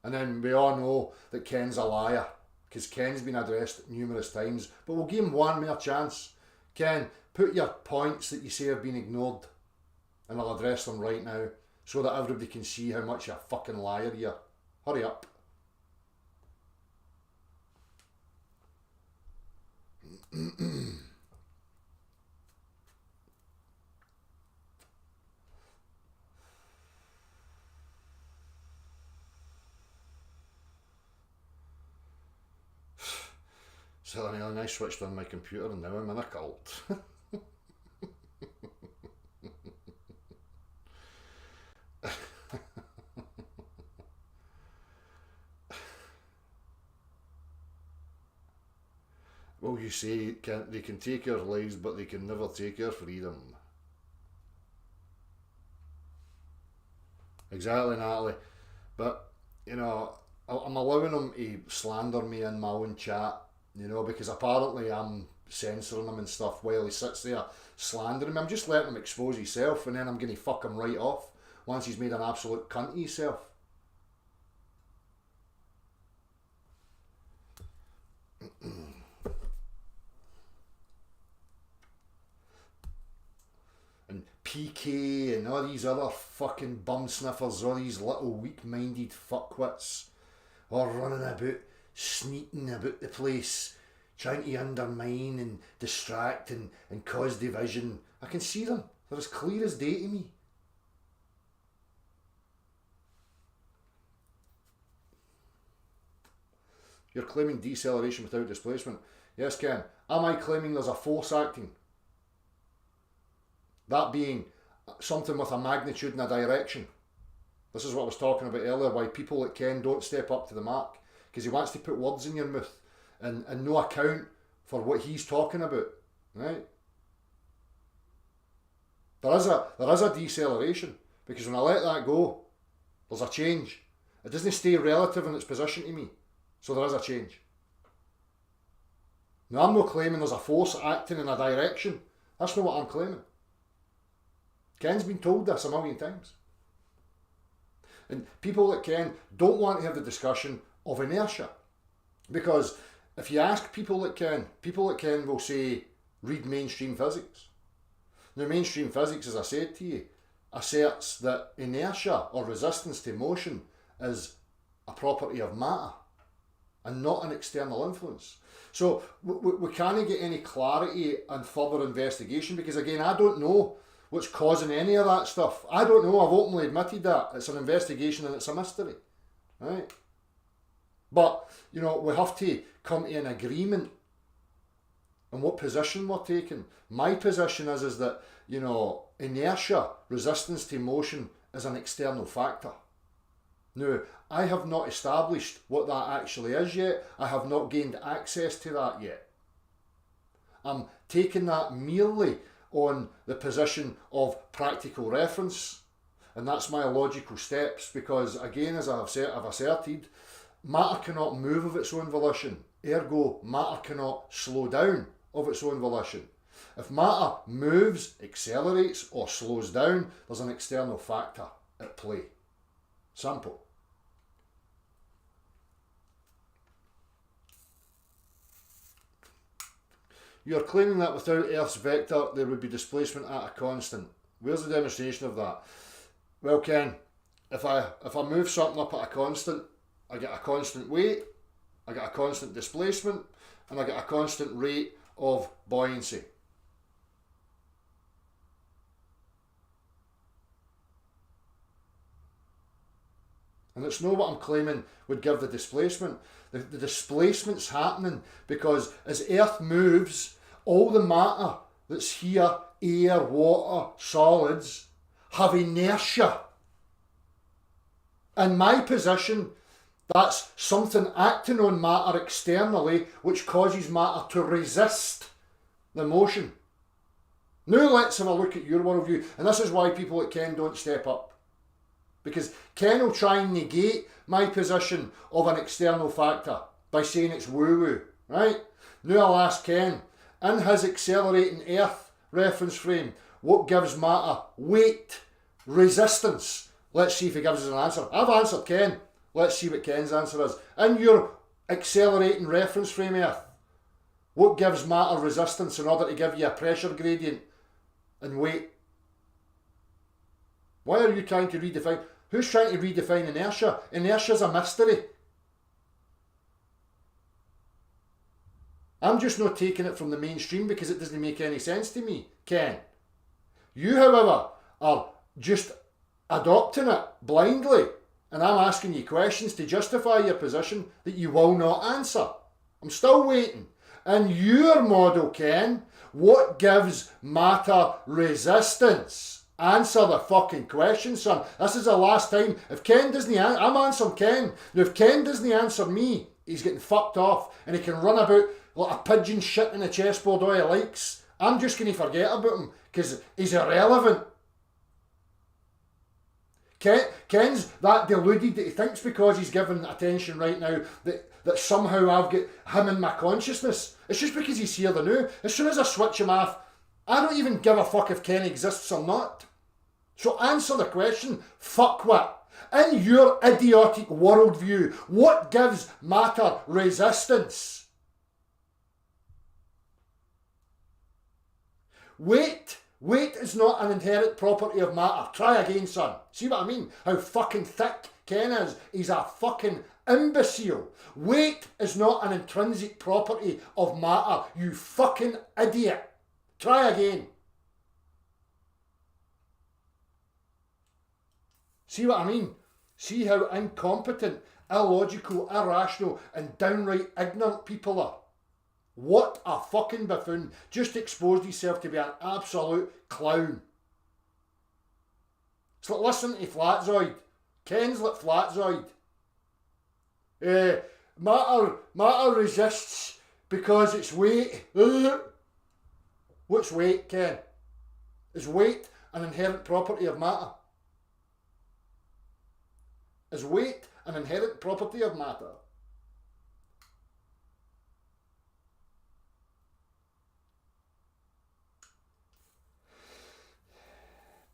And then we all know that Ken's a liar, because Ken's been addressed numerous times, but we'll give him one more chance. Ken, Put your points that you say have been ignored, and I'll address them right now, so that everybody can see how much you're a fucking liar you are. Hurry up. So I switched on my computer and now I'm in a cult. Well, you say they can take your lives, but they can never take your freedom. Exactly, Natalie. But, you know, I'm allowing them to slander me in my own chat, you know, because apparently I'm censoring him and stuff while he sits there slandering me. I'm just letting him expose himself, and then I'm going to fuck him right off once he's made an absolute cunt of himself. And PK and all these other fucking bum sniffers, all these little weak-minded fuckwits, all running about, sneaking about the place, trying to undermine and distract and cause division. I can see them. They're as clear as day to me. You're claiming deceleration without displacement. Yes, Ken. Am I claiming there's a force acting? That being something with a magnitude and a direction. This is what I was talking about earlier, why people like Ken don't step up to the mark. Because he wants to put words in your mouth and no account for what he's talking about. Right? There is a deceleration. Because when I let that go, there's a change. It doesn't stay relative in its position to me. So there is a change. Now, I'm not claiming there's a force acting in a direction. That's not what I'm claiming. Ken's been told this a million times. And people like Ken don't want to have the discussion of inertia. Because if you ask people like Ken will say, read mainstream physics. Now, mainstream physics, as I said to you, asserts that inertia or resistance to motion is a property of matter and not an external influence. So we can't get any clarity and further investigation because, again, I don't know what's causing any of that stuff. I don't know. I've openly admitted that. It's an investigation and it's a mystery. Right? But, you know, we have to come to an agreement on what position we're taking. My position is that, you know, inertia, resistance to motion, is an external factor. Now, I have not established what that actually is yet. I have not gained access to that yet. I'm taking that merely on the position of practical reference, and that's my logical steps, because, again, as I've asserted, matter cannot move of its own volition, ergo matter cannot slow down of its own volition. If matter moves, accelerates or slows down, there's an external factor at play. Simple. You're claiming that without Earth's vector there would be displacement at a constant. Where's the demonstration of that? Well, Ken, if I move something up at a constant, I get a constant weight, I get a constant displacement, and I get a constant rate of buoyancy. And it's not what I'm claiming would give the displacement. The displacement's happening because as Earth moves, all the matter that's here, air, water, solids, have inertia. In my position, that's something acting on matter externally which causes matter to resist the motion. Now let's have a look at your worldview. And this is why people like Ken don't step up. Because Ken will try and negate my position of an external factor by saying it's woo-woo, right? Now I'll ask Ken, in his accelerating Earth reference frame, what gives matter weight, resistance? Let's see if he gives us an answer. I've answered Ken. Let's see what Ken's answer is. In your accelerating reference frame Earth, What gives matter resistance in order to give you a pressure gradient and weight? Why are you trying to redefine? Who's trying to redefine inertia? Inertia's a mystery. I'm just not taking it from the mainstream because it doesn't make any sense to me, Ken. You, however, are just adopting it blindly, and I'm asking you questions to justify your position that you will not answer. I'm still waiting. In your model, Ken, what gives matter resistance? Answer the fucking question, son. This is the last time. If Ken doesn't answer, I'm answering Ken. Now, if Ken doesn't answer me, he's getting fucked off, and he can run about like a pigeon shit in a chessboard all he likes. I'm just going to forget about him because he's irrelevant. Ken's that deluded that he thinks because he's given attention right now that somehow I've got him in my consciousness. It's just because he's here the now. As soon as I switch him off, I don't even give a fuck if Ken exists or not. So answer the question, fuckwit. In your idiotic worldview, what gives matter resistance? Weight is not an inherent property of matter. Try again, son. See what I mean? How fucking thick Ken is. He's a fucking imbecile. Weight is not an intrinsic property of matter. You fucking idiot. Try again. See what I mean? See how incompetent, illogical, irrational, and downright ignorant people are. What a fucking buffoon. Just exposed himself to be an absolute clown. It's like listening to Flatzoid. Ken's like Flatzoid. Matter resists because it's weight. What's weight, Ken? Is weight an inherent property of matter? Is weight an inherent property of matter?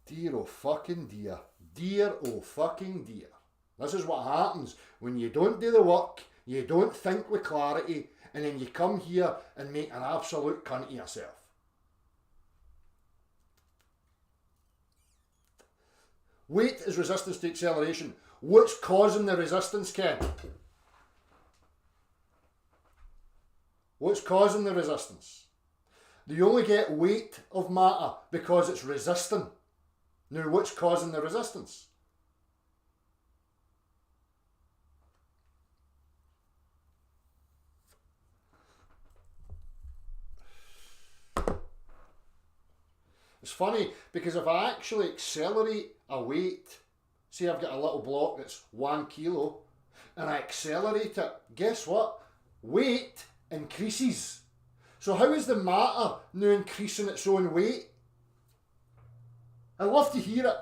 Dear oh fucking dear. Dear oh fucking dear. This is what happens when you don't do the work, you don't think with clarity, and then you come here and make an absolute cunt of yourself. Weight is resistance to acceleration. What's causing the resistance, Ken? What's causing the resistance? You only get weight of matter because it's resisting. Now, what's causing the resistance? It's funny because if I actually accelerate a weight, say I've got a little block that's 1 kilo, and I accelerate it, guess what? Weight increases. So how is the matter now increasing its own weight? I'd love to hear it.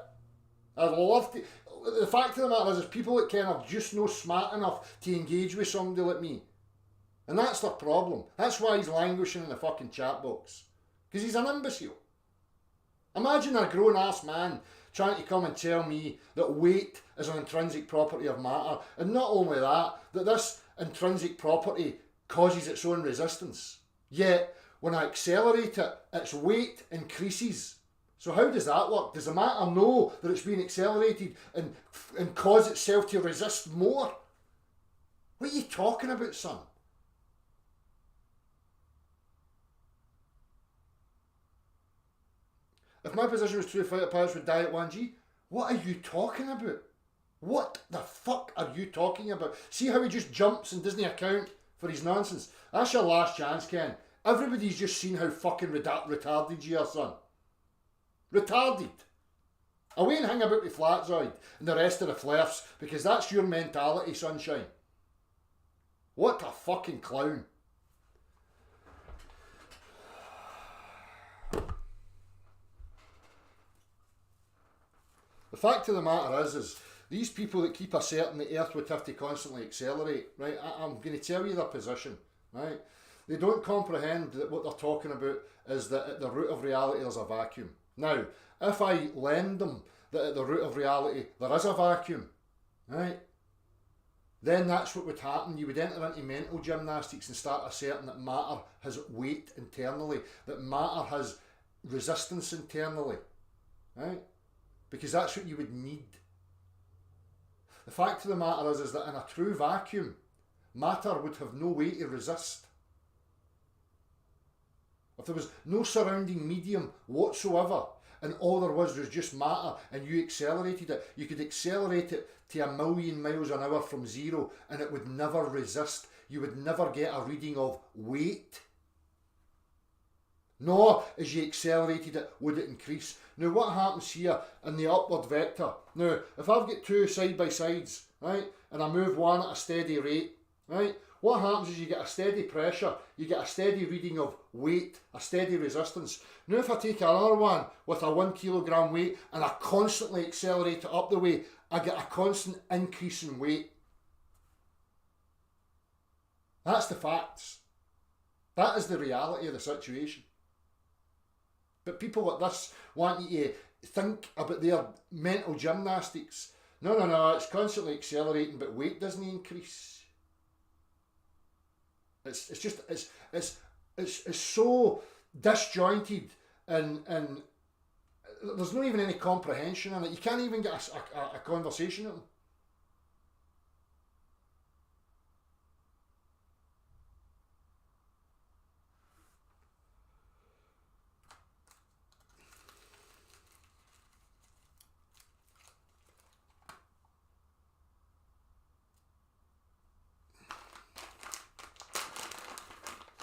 I'd love to. The fact of the matter is people that kind of just not smart enough to engage with somebody like me. And that's the problem. That's why he's languishing in the fucking chat box. Because he's an imbecile. Imagine a grown-ass man trying to come and tell me that weight is an intrinsic property of matter. And not only that, that this intrinsic property causes its own resistance. Yet, when I accelerate it, its weight increases. So how does that work? Does the matter know that it's being accelerated and cause itself to resist more? What are you talking about, son? If my position was true, fighter pilots would die at 1G. What are you talking about? What the fuck are you talking about? See how he just jumps and doesn't account for his nonsense? That's your last chance, Ken. Everybody's just seen how fucking retarded you are, son. Retarded. Away and hang about with Flatzoid and the rest of the flares because that's your mentality, sunshine. What a fucking clown. The fact of the matter is these people that keep asserting the earth would have to constantly accelerate, right? I'm going to tell you their position, right? They don't comprehend that what they're talking about is that at the root of reality there's a vacuum. Now, if I lend them that at the root of reality there is a vacuum, right? then that's what would happen. You would enter into mental gymnastics and start asserting that matter has weight internally, that matter has resistance internally, right? Because that's what you would need. The fact of the matter is that in a true vacuum, matter would have no way to resist. If there was no surrounding medium whatsoever, and all there was just matter, and you accelerated it, you could accelerate it to 1,000,000 miles an hour from zero, and it would never resist. You would never get a reading of weight. Nor, as you accelerated it, would it increase. Now, what happens here in the upward vector? Now, if I've got two side by sides, right, and I move one at a steady rate, right, what happens is you get a steady pressure, you get a steady reading of weight, a steady resistance. Now, if I take another one with a 1 kilogram weight and I constantly accelerate it up the way, I get a constant increase in weight. That's the facts. That is the reality of the situation. But people like this want you to think about their mental gymnastics. No, it's constantly accelerating, but weight doesn't increase. It's so disjointed and there's not even any comprehension in it. You can't even get a conversation in them.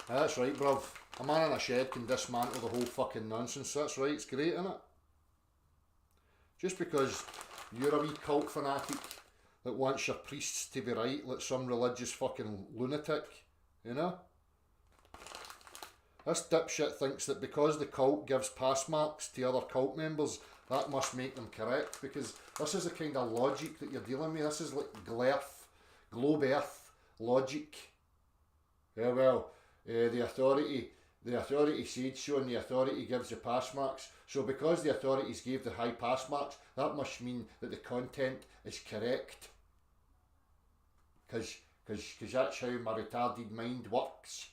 That's right, bruv. A man in a shed can dismantle the whole fucking nonsense. That's right, it's great, isn't it? Just because you're a wee cult fanatic that wants your priests to be right like some religious fucking lunatic, you know? This dipshit thinks that because the cult gives pass marks to other cult members, that must make them correct, because this is the kind of logic that you're dealing with. This is like globe earth logic. Yeah, well, the authority said so, and the authority gives the pass marks. So because the authorities gave the high pass marks, that must mean that the content is correct. Because that's how my retarded mind works.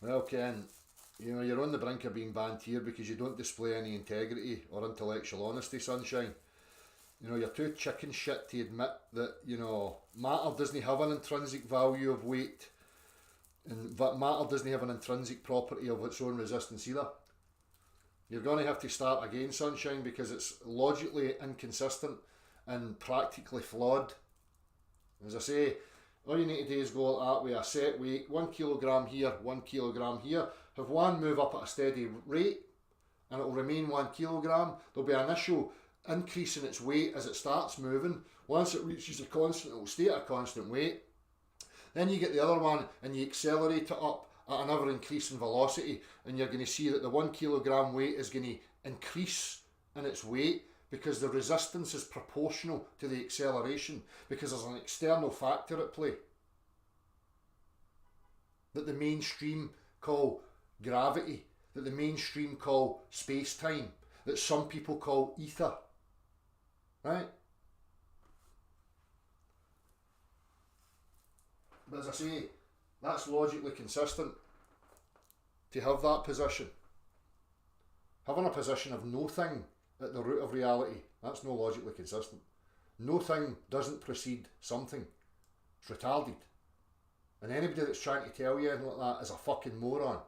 Well, Ken, you know, you're on the brink of being banned here because you don't display any integrity or intellectual honesty, sunshine. You know, you're too chicken shit to admit that, you know, matter doesn't have an intrinsic value of weight, and that matter doesn't have an intrinsic property of its own resistance either. You're going to have to start again, sunshine, because it's logically inconsistent and practically flawed. As I say, all you need to do is go like that with a set weight, 1 kilogram here, 1 kilogram here, have one move up at a steady rate, and it will remain 1 kilogram. There'll be an initial increase in its weight as it starts moving. Once it reaches a constant, it will stay at a constant weight. Then you get the other one and you accelerate it up at an ever increasing velocity, and you're going to see that the 1 kilogram weight is going to increase in its weight because the resistance is proportional to the acceleration, because there's an external factor at play that the mainstream call gravity, that the mainstream call space-time, that some people call ether, right? But as I say, that's logically consistent to have that position. Having a position of no thing at the root of reality, that's no logically consistent. No thing doesn't precede something. It's retarded. And anybody that's trying to tell you anything like that is a fucking moron.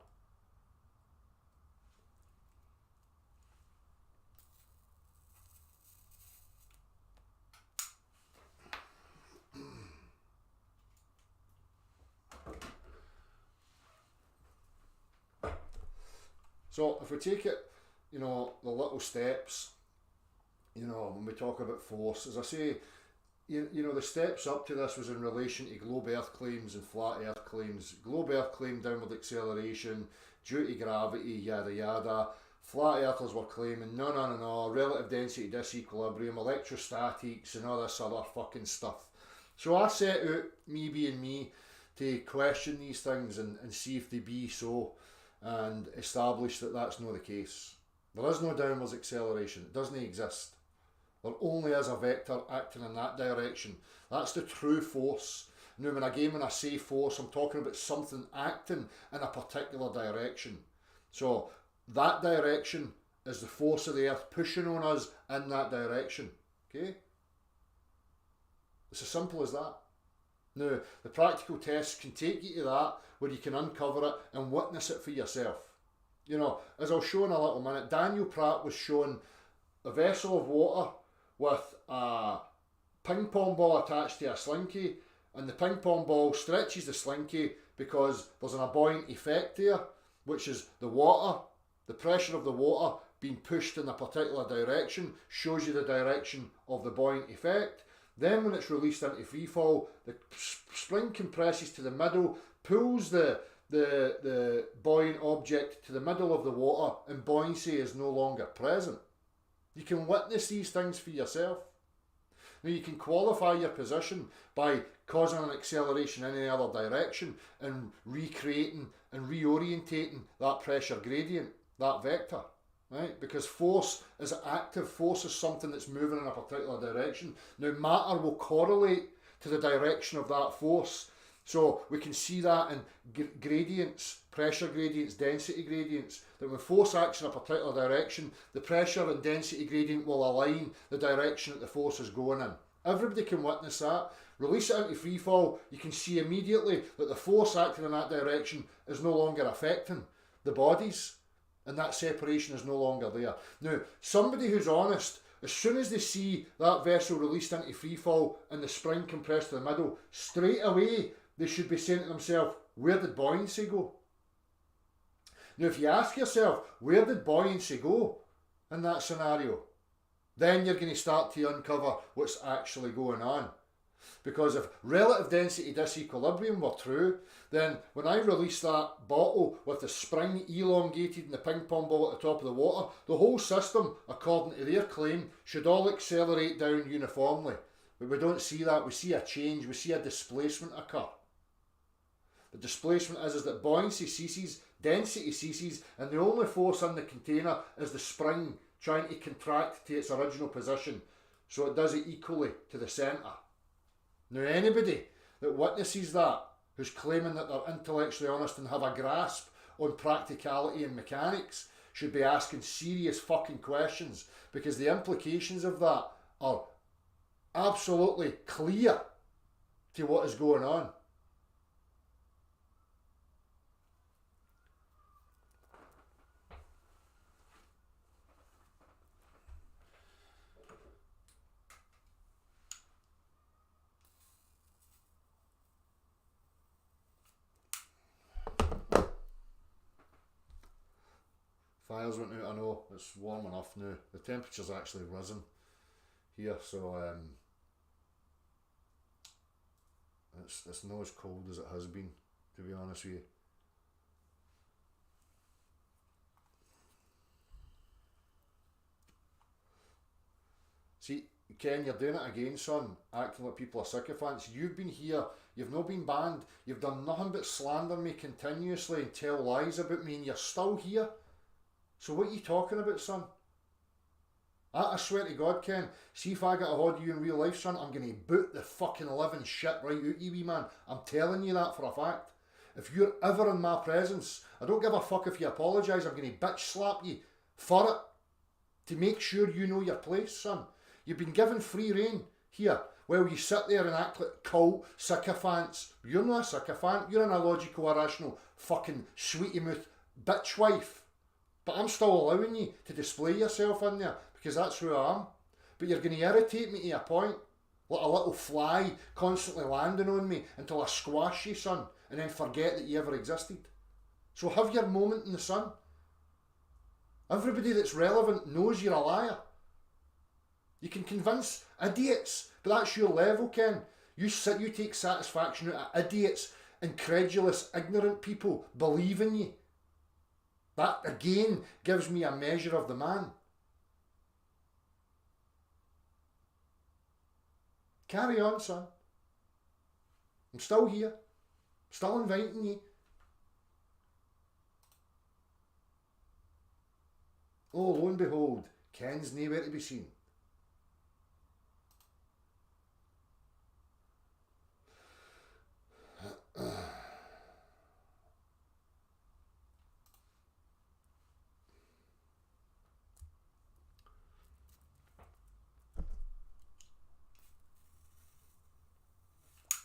So if we take it, you know, the little steps, you know, when we talk about force, as I say, you know, the steps up to this was in relation to globe earth claims and flat earth claims. Globe earth claimed downward acceleration due to gravity, yada yada. Flat earthers were claiming no, relative density disequilibrium, electrostatics and all this other fucking stuff. So I set out, me being me, to question these things and see if they be so. and establish that that's not the case. There is no downwards acceleration. It doesn't exist. There only is a vector acting in that direction. That's the true force. Now, when I say force, I'm talking about something acting in a particular direction. So that direction is the force of the earth pushing on us in that direction. Okay? It's as simple as that. Now, the practical tests can take you to that, where you can uncover it and witness it for yourself. You know, as I'll show in a little minute, Daniel Pratt was shown a vessel of water with a ping pong ball attached to a slinky, and the ping pong ball stretches the slinky because there's an buoyant effect there, which is the water, the pressure of the water being pushed in a particular direction shows you the direction of the buoyant effect. Then when it's released into free fall, the spring compresses to the middle, pulls the buoyant object to the middle of the water, and buoyancy is no longer present. You can witness these things for yourself. Now, you can qualify your position by causing an acceleration in any other direction and recreating and reorientating that pressure gradient, that vector, right? Because force is active. Force is something that's moving in a particular direction. Now, matter will correlate to the direction of that force. So we can see that in gradients, pressure gradients, density gradients, that when force acts in a particular direction, the pressure and density gradient will align the direction that the force is going in. Everybody can witness that. Release it into free fall, you can see immediately that the force acting in that direction is no longer affecting the bodies, and that separation is no longer there. Now, somebody who's honest, as soon as they see that vessel released into free fall and the spring compressed to the middle, straight away they should be saying to themselves, where did buoyancy go? Now, if you ask yourself, where did buoyancy go in that scenario? Then you're going to start to uncover what's actually going on. Because if relative density disequilibrium were true, then when I release that bottle with the spring elongated and the ping pong ball at the top of the water, the whole system, according to their claim, should all accelerate down uniformly. But we don't see that. We see a change. We see a displacement occur. The displacement is that buoyancy ceases, density ceases, and the only force in the container is the spring trying to contract to its original position, so it does it equally to the centre. Now, anybody that witnesses that, who's claiming that they're intellectually honest and have a grasp on practicality and mechanics, should be asking serious fucking questions, because the implications of that are absolutely clear to what is going on. Fires went out, I know, it's warm enough now. The temperature's actually risen here, so it's not as cold as it has been, to be honest with you. See, Ken, you're doing it again, son, acting like people are sycophants. You've been here, you've not been banned, you've done nothing but slander me continuously and tell lies about me, and you're still here. So what are you talking about, son? I swear to God, Ken, see if I get a hold of you in real life, son, I'm going to boot the fucking living shit right out you, wee man. I'm telling you that for a fact. If you're ever in my presence, I don't give a fuck if you apologise, I'm going to bitch slap you for it, to make sure you know your place, son. You've been given free rein here, while you sit there and act like cult sycophants. You're not a sycophant, you're an illogical, irrational, fucking sweetie mouth bitch wife. But I'm still allowing you to display yourself in there, because that's who I am. But you're going to irritate me to a point, like a little fly constantly landing on me until I squash you, son, and then forget that you ever existed. So have your moment in the sun. Everybody that's relevant knows you're a liar. You can convince idiots, but that's your level, Ken. You take satisfaction out of idiots, incredulous, ignorant people believing you. That again gives me a measure of the man. Carry on, son. I'm still here. Still inviting you. Oh, lo and behold, Ken's nowhere to be seen.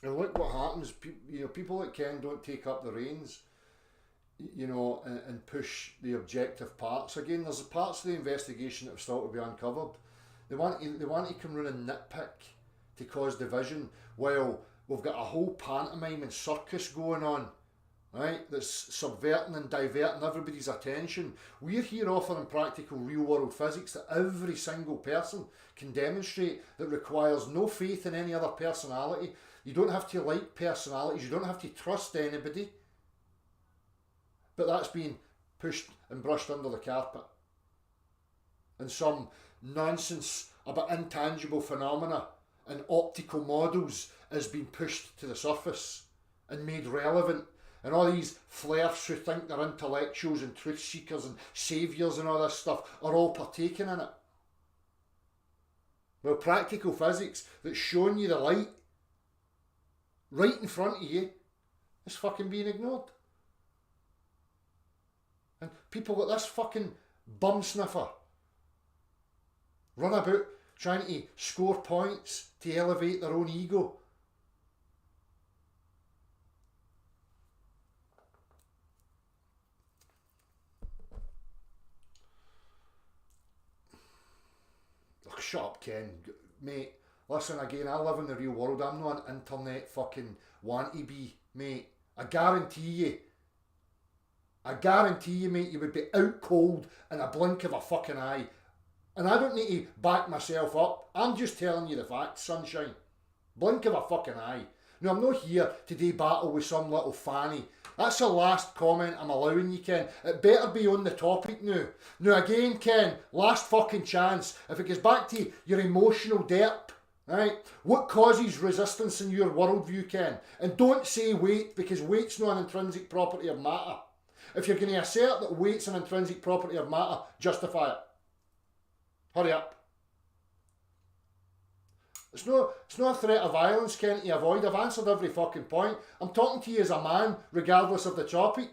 And look what happens. People like Ken don't take up the reins, and push the objective parts. Again, there's parts of the investigation that have still to be uncovered. They want to come round and nitpick to cause division, while we've got a whole pantomime and circus going on, right? That's subverting and diverting everybody's attention. We're here offering practical real-world physics that every single person can demonstrate, that requires no faith in any other personality. You don't have to like personalities. You don't have to trust anybody. But that's being pushed and brushed under the carpet. And some nonsense about intangible phenomena and optical models has been pushed to the surface and made relevant. And all these flares who think they're intellectuals and truth seekers and saviours and all this stuff are all partaking in it. Well, practical physics that's showing you the light right in front of you is fucking being ignored. And people like this fucking bum sniffer run about trying to score points to elevate their own ego. Oh, shut up, Ken. Mate, listen again, I live in the real world. I'm not an internet fucking want-to-be, mate. I guarantee you, mate, you would be out cold in a blink of a fucking eye. And I don't need to back myself up. I'm just telling you the facts, sunshine. Blink of a fucking eye. Now, I'm not here to do battle with some little fanny. That's the last comment I'm allowing you, Ken. It better be on the topic now. Now again, Ken, last fucking chance. If it goes back to your emotional derp, right? What causes resistance in your worldview, Ken? And don't say weight, because weight's not an intrinsic property of matter. If you're going to assert that weight's an intrinsic property of matter, justify it. Hurry up. It's no a threat of violence, Ken, to avoid. I've answered every fucking point. I'm talking to you as a man, regardless of the topic.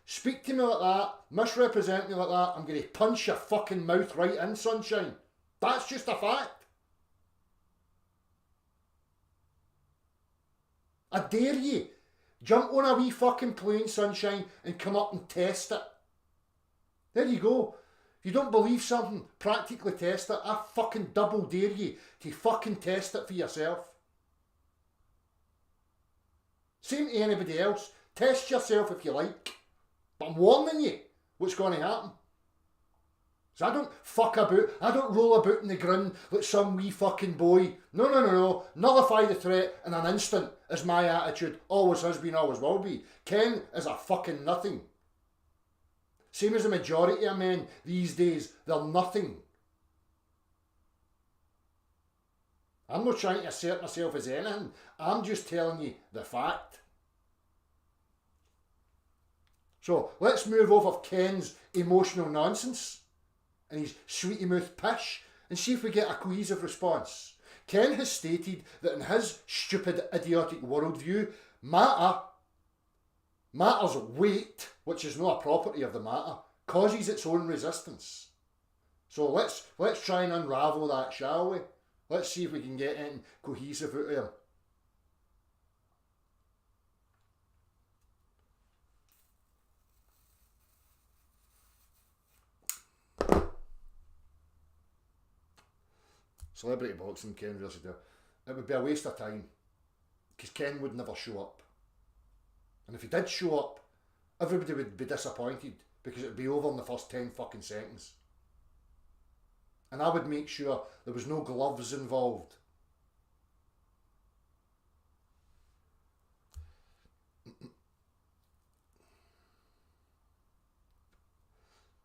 Speak to me like that, misrepresent me like that, I'm going to punch your fucking mouth right in, sunshine. That's just a fact. I dare you. Jump on a wee fucking plane, sunshine, and come up and test it. There you go. If you don't believe something, practically test it. I fucking double dare you to fucking test it for yourself. Same to anybody else. Test yourself if you like. But I'm warning you what's going to happen. So I don't fuck about, I don't roll about in the grin like some wee fucking boy. No. Nullify the threat in an instant is my attitude. Always has been, always will be. Ken is a fucking nothing. Same as the majority of men these days, they're nothing. I'm not trying to assert myself as anything. I'm just telling you the fact. So let's move off of Ken's emotional nonsense and his sweetie mouth pish and see if we get a cohesive response. Ken has stated that in his stupid, idiotic worldview, matter's weight, which is not a property of the matter, causes its own resistance. So let's try and unravel that, shall we? Let's see if we can get anything cohesive out there. Celebrity boxing, Ken versus Dale. It would be a waste of time, because Ken would never show up. And if he did show up, everybody would be disappointed, because it would be over in the first 10 fucking seconds. And I would make sure there was no gloves involved.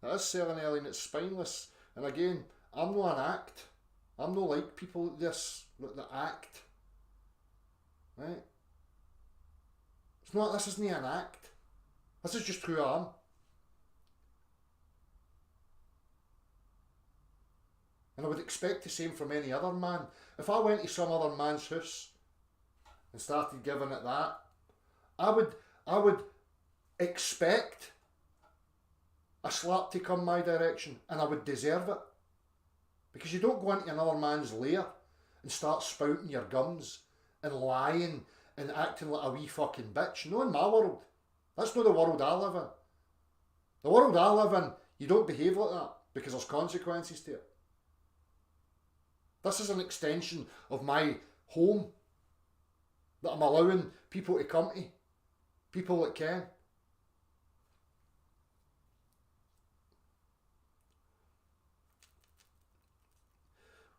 It is selling early and it's spineless. And again, I'm not an act. I'm not like people like this, that act. Right? This isn't an act. This is just who I am. And I would expect the same from any other man. If I went to some other man's house and started giving it that, I would expect a slap to come my direction, and I would deserve it. Because you don't go into another man's lair and start spouting your gums and lying and acting like a wee fucking bitch. No, in my world. That's not the world I live in. The world I live in, you don't behave like that because there's consequences to it. This is an extension of my home that I'm allowing people to come to. People that can.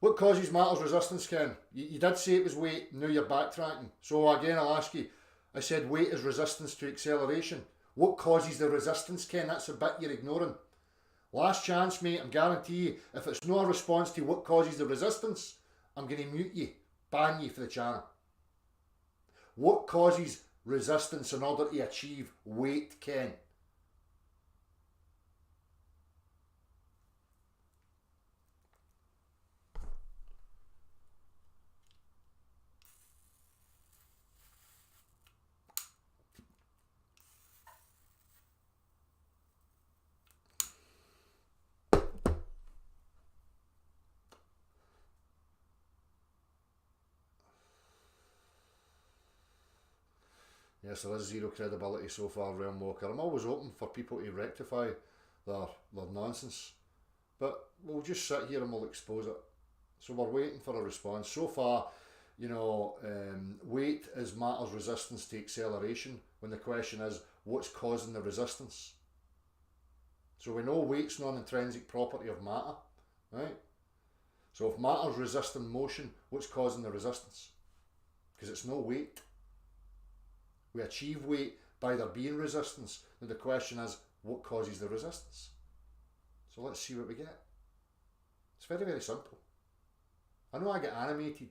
What causes matters resistance, Ken? You did say it was weight, now you're backtracking. So again, I'll ask you, I said weight is resistance to acceleration. What causes the resistance, Ken? That's a bit you're ignoring. Last chance, mate, I'm guarantee you, if it's not a response to what causes the resistance, I'm going to mute you, ban you for the channel. What causes resistance in order to achieve weight, Ken? Yes, there is zero credibility so far, Realm Walker. I'm always open for people to rectify their nonsense. But we'll just sit here and we'll expose it. So we're waiting for a response. So far, weight is matter's resistance to acceleration, when the question is, what's causing the resistance? So we know weight's non-intrinsic property of matter, right? So if matter's resisting motion, what's causing the resistance? Because it's no weight. We achieve weight by there being resistance. Now the question is, what causes the resistance? So let's see what we get. It's very, very simple. I know I get animated,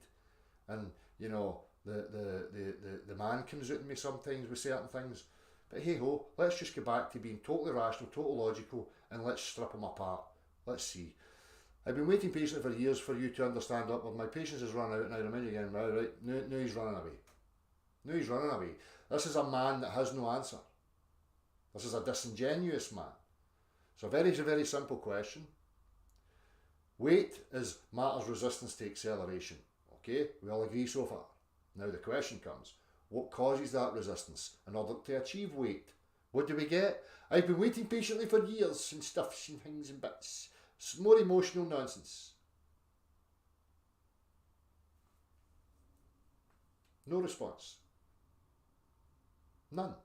and the man comes out in me sometimes with certain things, but hey ho, let's just go back to being totally rational, totally logical, and let's strip them apart. Let's see. I've been waiting patiently for years for you to understand upward. My patience has run out, and I remind you again, right, now he's running away. Now he's running away. This is a man that has no answer. This is a disingenuous man. So very, very simple question. Weight is matter's resistance to acceleration. Okay, we all agree so far. Now the question comes, what causes that resistance in order to achieve weight? What do we get? I've been waiting patiently for years and stuffs and things and bits. It's more emotional nonsense. No response. None.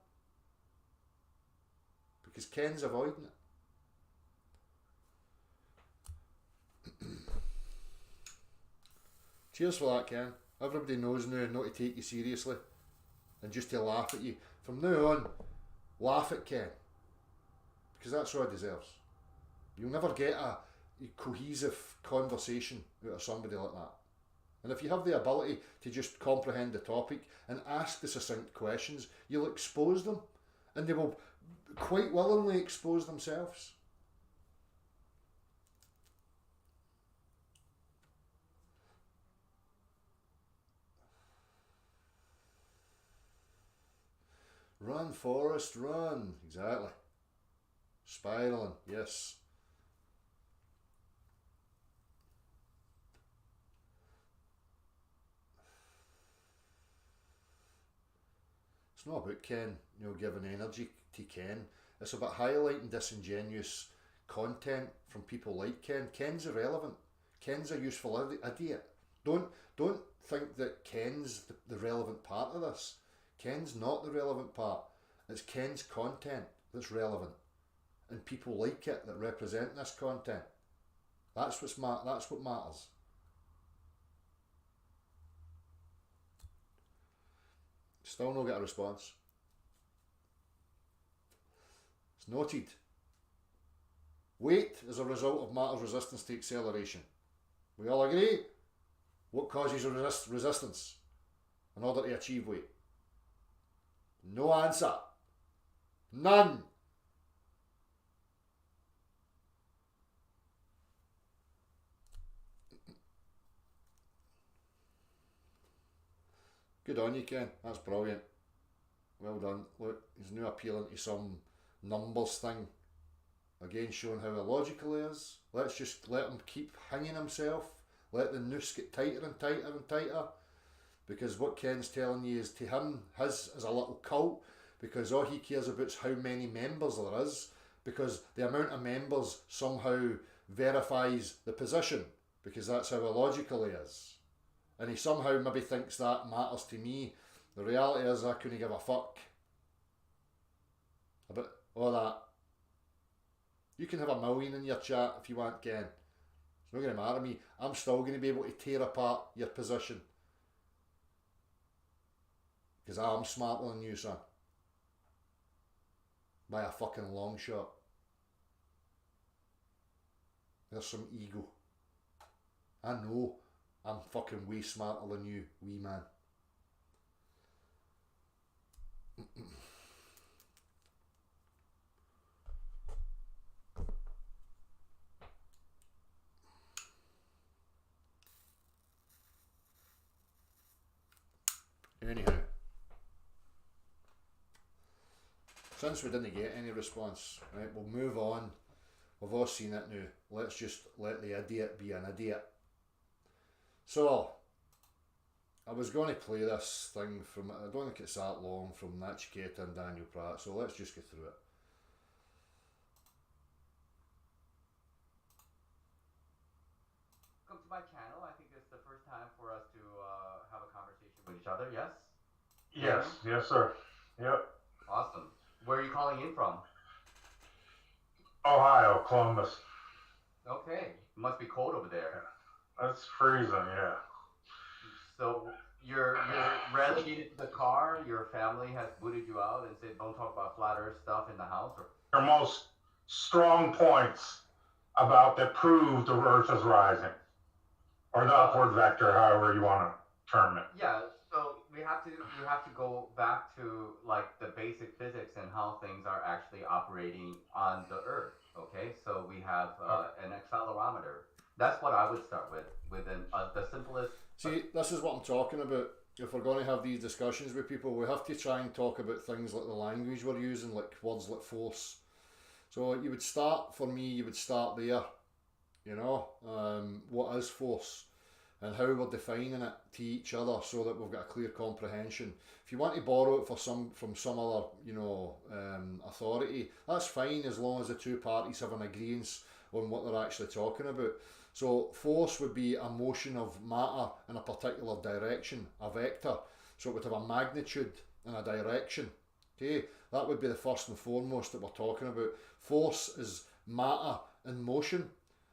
Because Ken's avoiding it. Cheers for that, Ken. Everybody knows now not to take you seriously and just to laugh at you. From now on, laugh at Ken. Because that's what he deserves. You'll never get a cohesive conversation out of somebody like that. And if you have the ability to just comprehend the topic and ask the succinct questions, you'll expose them. And they will quite willingly expose themselves. Run, Forrest, run. Exactly. Spiralling, yes. It's not about Ken, giving energy to Ken. It's about highlighting disingenuous content from people like Ken. Ken's irrelevant. Ken's a useful idiot. Don't think that Ken's the relevant part of this. Ken's not the relevant part. It's Ken's content that's relevant, and people like it that represent this content. That's what matters. Still no get a response. It's noted. Weight is a result of matter's resistance to acceleration. We all agree? What causes resistance in order to achieve weight? No answer. None. Good on you, Ken. That's brilliant. Well done. Look, he's now appealing to some numbers thing. Again, showing how illogical he is. Let's just let him keep hanging himself. Let the noose get tighter and tighter and tighter. Because what Ken's telling you is, to him, his is a little cult. Because all he cares about is how many members there is. Because the amount of members somehow verifies the position. Because that's how illogical he is. And he somehow maybe thinks that matters to me. The reality is, I couldn't give a fuck about all that. You can have 1,000,000 in your chat if you want, Ken. It's not going to matter to me. I'm still going to be able to tear apart your position. Because I'm smarter than you, son. By a fucking long shot. There's some ego. I know I'm fucking way smarter than you, wee man. Anyhow, since we didn't get any response, right, we'll move on. We've all seen it now. Let's just let the idiot be an idiot. So, I was going to play this thing from, I don't think it's that long, from Nachiketa and Daniel Pratt, so let's just go through it. Welcome to my channel. I think it's the first time for us to have a conversation with each other, yes? Yes, sir. Yep. Awesome. Where are you calling in from? Ohio, Columbus. Okay. It must be cold over there. That's freezing, yeah. So you're relegated to the car, your family has booted you out and said don't talk about flat earth stuff in the house? Or Your most strong points about that prove the Earth is rising. Or the upward vector, however you want to term it. Yeah, so we have to go back to like the basic physics and how things are actually operating on the Earth. Okay, so we have an accelerometer. That's what I would start with the simplest. See, this is what I'm talking about. If we're going to have these discussions with people, we have to try and talk about things like the language we're using, like words like force. So you would start, for me, you would start there. You know, what is force? And how we're defining it to each other so that we've got a clear comprehension. If you want to borrow it from some other, you know, authority, that's fine as long as the two parties have an agreement on what they're actually talking about. So force would be a motion of matter in a particular direction, a vector. So it would have a magnitude and a direction. Okay, that would be the first and foremost that we're talking about. Force is matter in motion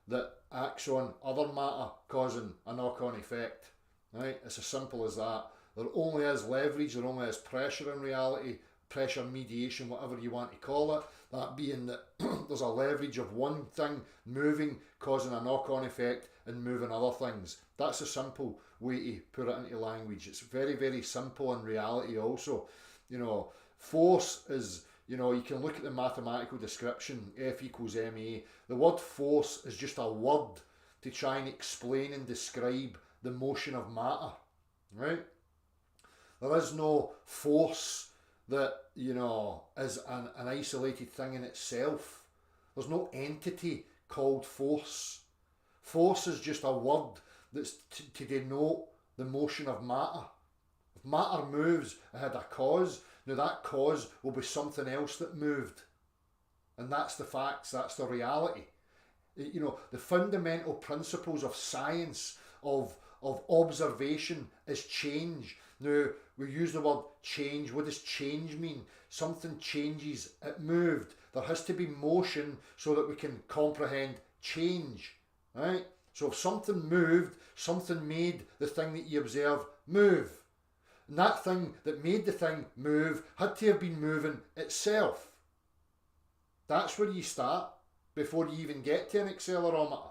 that acts on other matter, causing a knock-on effect. Right? It's as simple as that. There only is leverage, there only is pressure in reality, pressure mediation, whatever you want to call it. That being that there's a leverage of one thing moving, causing a knock-on effect and moving other things. That's a simple way to put it into language. It's very, very simple in reality also. You know, force is, you know, you can look at the mathematical description, F equals ma. The word force is just a word to try and explain and describe the motion of matter, right? There is no force that, you know, is an isolated thing in itself. There's no entity called force. Force is just a word that's to denote the motion of matter. If matter moves, it had a cause. Now that cause will be something else that moved. And that's the facts, that's the reality. You know, the fundamental principles of science, of observation is change. Now, we use the word change. What does change mean? Something changes, it moved. There has to be motion so that we can comprehend change, right? So if something moved, something made the thing that you observe move. And that thing that made the thing move had to have been moving itself. That's where you start before you even get to an accelerometer.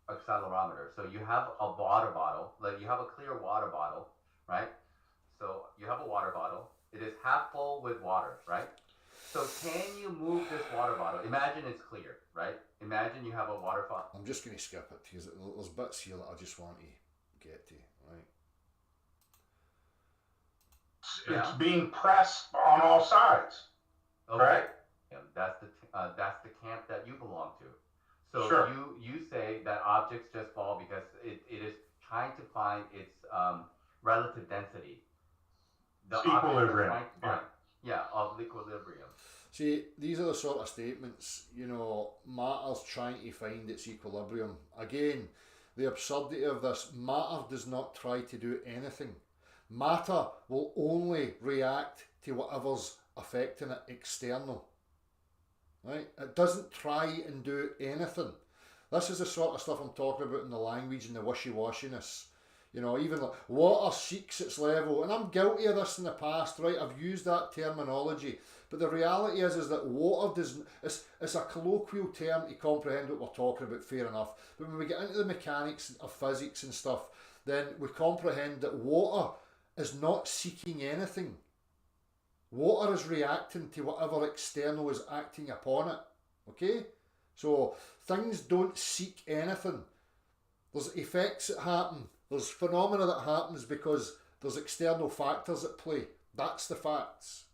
Accelerometer. So you have a water bottle, like you have a clear water bottle, right? So you have a water bottle. It is half full with water, right? So can you move this water bottle? Imagine it's clear, right? Imagine you have a water bottle. I'm just going to skip it because there's bits here that I just want to get to, right? it's being pressed on all sides. Okay. Right? Yeah, that's the camp that you belong to. So Sure. you say that objects just fall because it is trying to find its relative density. The It's object is equilibrium. trying to find of equilibrium. See, these are the sort of statements, you know, matter's trying to find its equilibrium. Again, the absurdity of this, matter does not try to do anything. Matter will only react to whatever's affecting it external. Right? It doesn't try and do anything. This is the sort of stuff I'm talking about in the language and the wishy-washiness. You know, even like water seeks its level, and I'm guilty of this in the past, right? I've used that terminology, but the reality is that water doesn't. It's a colloquial term to comprehend what we're talking about. Fair enough, but when we get into the mechanics of physics and stuff, then we comprehend that water is not seeking anything. Water is reacting to whatever external is acting upon it. Okay, so things don't seek anything. There's effects that happen. There's phenomena that happens because there's external factors at play. That's the facts.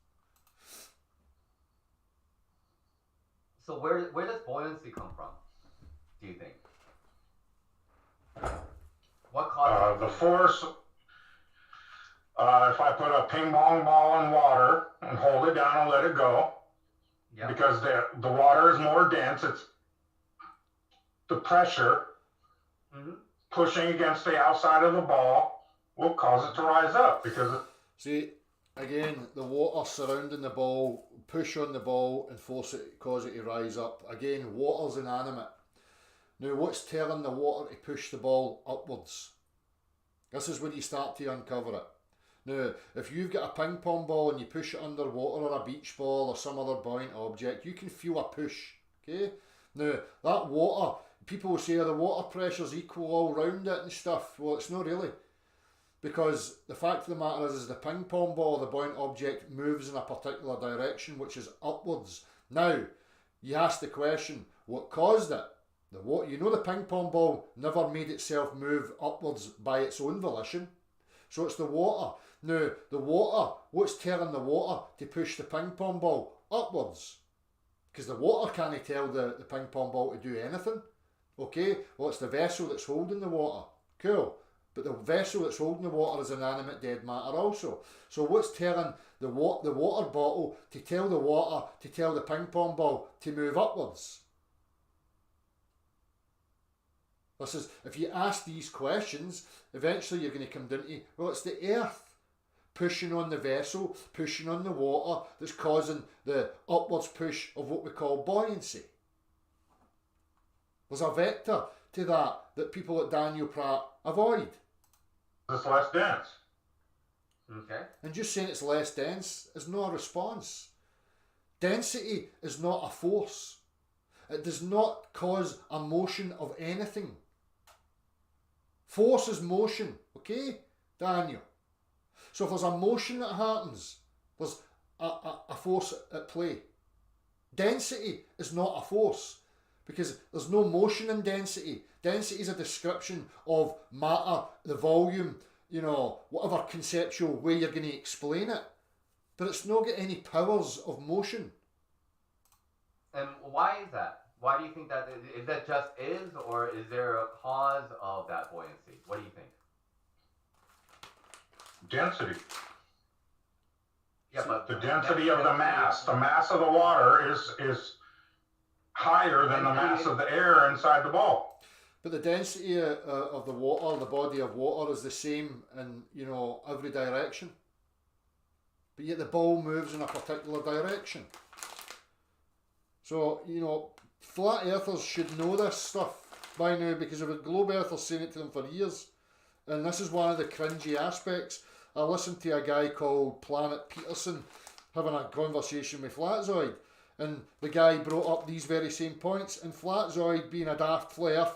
So where does buoyancy come from? Do you think? What causes The force. If I put a ping pong ball in water and hold it down and let it go, because the water is more dense, it's the pressure pushing against the outside of the ball will cause it to rise up because see, again, the water surrounding the ball, push on the ball and force it, cause it to rise up. Again, water's inanimate. Now, what's telling the water to push the ball upwards? This is when you start to uncover it. Now, if you've got a ping pong ball and you push it underwater, or a beach ball or some other buoyant object, you can feel a push. Okay? Now, that water, people will say, oh, the water pressure's equal all round it and stuff. Well, it's not really. Because the fact of the matter is the ping pong ball, the buoyant object, moves in a particular direction, which is upwards. Now, you ask the question, what caused it? You know the ping pong ball never made itself move upwards by its own volition. So it's the water. Now, the water, what's telling the water to push the ping pong ball upwards? Because the water can't tell the ping pong ball to do anything. Okay, well, it's the vessel that's holding the water. Cool. But the vessel that's holding the water is inanimate dead matter also. So what's telling the water bottle to tell the water to tell the ping pong ball to move upwards? This is, if you ask these questions, eventually you're going to come down to, well, it's the earth pushing on the vessel, pushing on the water, that's causing the upwards push of what we call buoyancy. There's a vector to that people at Daniel Pratt avoid. it's less dense. Okay. And just saying it's less dense is not a response. Density is not a force. It does not cause a motion of anything. Force is motion, okay, Daniel? So if there's a motion that happens, there's a force at play. Density is not a force because there's no motion in density. Density is a description of matter, the volume, you know, whatever conceptual way you're going to explain it. But it's not got any powers of motion. And why is that? Why do you think that is that just is, or is there a cause of that buoyancy? What do you think? Density. Yeah, but The density of the mass of the water is higher than the mass of the air inside the ball. But the density of the water, the body of water, is the same in, you know, every direction. But yet the ball moves in a particular direction. So, you know, flat earthers should know this stuff by now, because if a globe earther's saying it to them for years. And this is one of the cringy aspects. I listened to a guy called Planet Peterson having a conversation with Flatzoid, and the guy brought up these very same points, and Flatzoid, being a daft flare,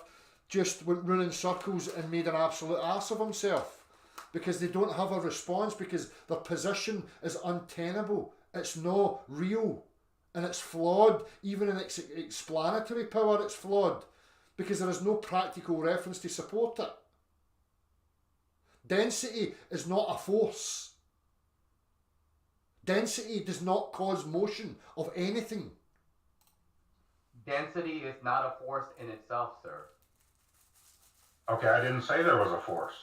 just went running circles and made an absolute ass of himself because they don't have a response, because their position is untenable. It's not real, and it's flawed. Even in its explanatory power, it's flawed because there is no practical reference to support it. Density is not a force. Density does not cause motion of anything. Density is not a force in itself, sir. Okay, I didn't say there was a force.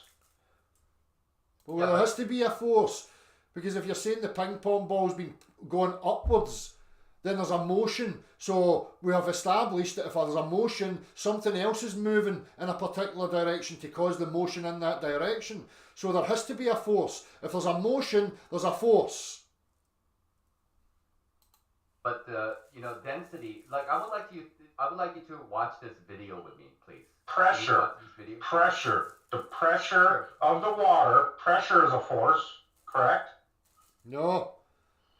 Well, Yeah, there but- has to be a force, because if you're saying the ping pong ball's been going upwards, then there's a motion. So we have established that if there's a motion, something else is moving in a particular direction to cause the motion in that direction. So there has to be a force. If there's a motion, there's a force. But density. Like I would like you to watch this video with me, please. Can you Pressure. watch this video? Pressure. The pressure of the water. Pressure is a force, correct? No,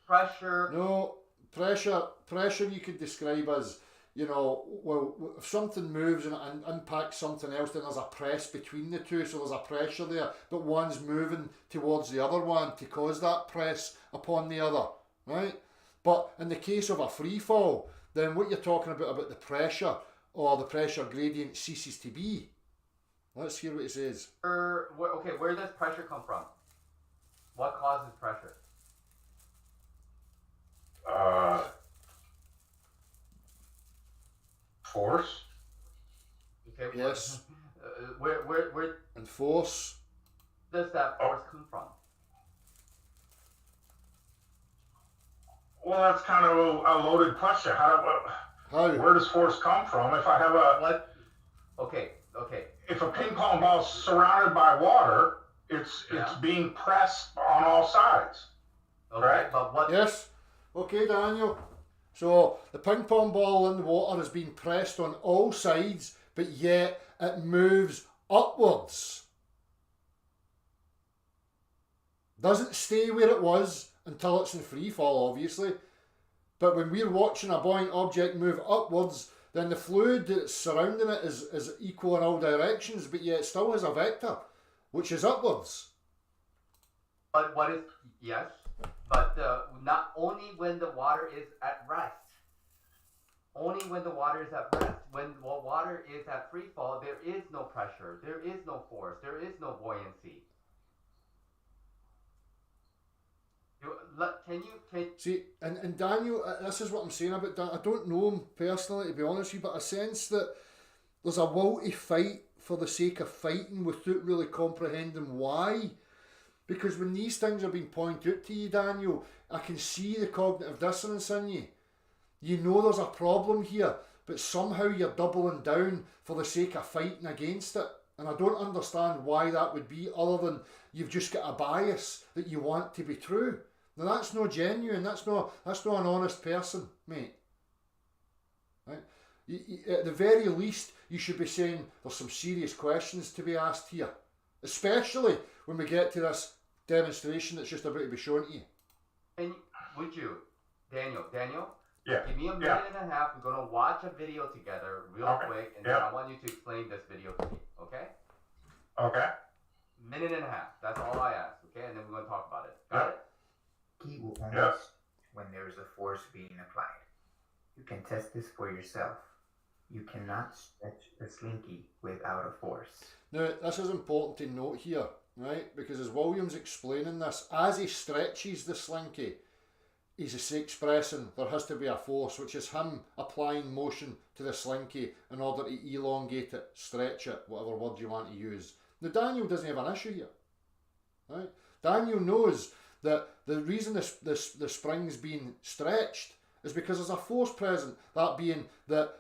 Pressure. no. Pressure you could describe as, well, if something moves and it impacts something else, then there's a press between the two, so there's a pressure there, but one's moving towards the other one to cause that press upon the other, right? But in the case of a free fall, then what you're talking about the pressure or the pressure gradient ceases to be. Let's hear what it says. Okay, where does pressure come from? What causes pressure? Force. Okay. Yes. Where And force. does that force come from? Well, that's kind of a loaded question. How? Where does force come from? If I have What? Okay. if a ping pong ball is surrounded by water, it's being pressed on all sides. Okay, Right. but what? Yes. Okay, Daniel. So the ping pong ball in the water is being pressed on all sides, but yet it moves upwards. Doesn't stay where it was until it's in free fall, obviously. But when we're watching a buoyant object move upwards, then the fluid that's surrounding it is equal in all directions, but yet it still has a vector, which is upwards. But what is? Yes. But not only when the water is at rest. Only when the water is at rest. When water is at free fall, there is no pressure, there is no force, there is no buoyancy. See, and Daniel, this is what I'm saying about Dan. I don't know him personally, to be honest with you, but I sense that there's a will to fight for the sake of fighting without really comprehending why. Because when these things are being pointed out to you, Daniel, I can see the cognitive dissonance in you. You know there's a problem here, but somehow you're doubling down for the sake of fighting against it. And I don't understand why that would be, other than you've just got a bias that you want to be true. Now that's not genuine. That's not an honest person, mate. Right? At the very least, you should be saying there's some serious questions to be asked here, especially when we get to this demonstration that's just about to be shown to you. And would you, Daniel? Yeah. Give me a minute and a half. We're gonna watch a video together real quick, and then I want you to explain this video to me. Okay? Okay. Minute and a half. That's all I ask. Okay, and then we're gonna talk about it. Got it? Key will only Yes. when there is a force being applied. You can test this for yourself. You cannot stretch a slinky without a force. Now, this is important to note here, right? Because as William's explaining this, as he stretches the slinky, he's expressing there has to be a force, which is him applying motion to the slinky in order to elongate it, stretch it, whatever word you want to use. Now, Daniel doesn't have an issue here, right? Daniel knows that the reason the spring's being stretched is because there's a force present, that being that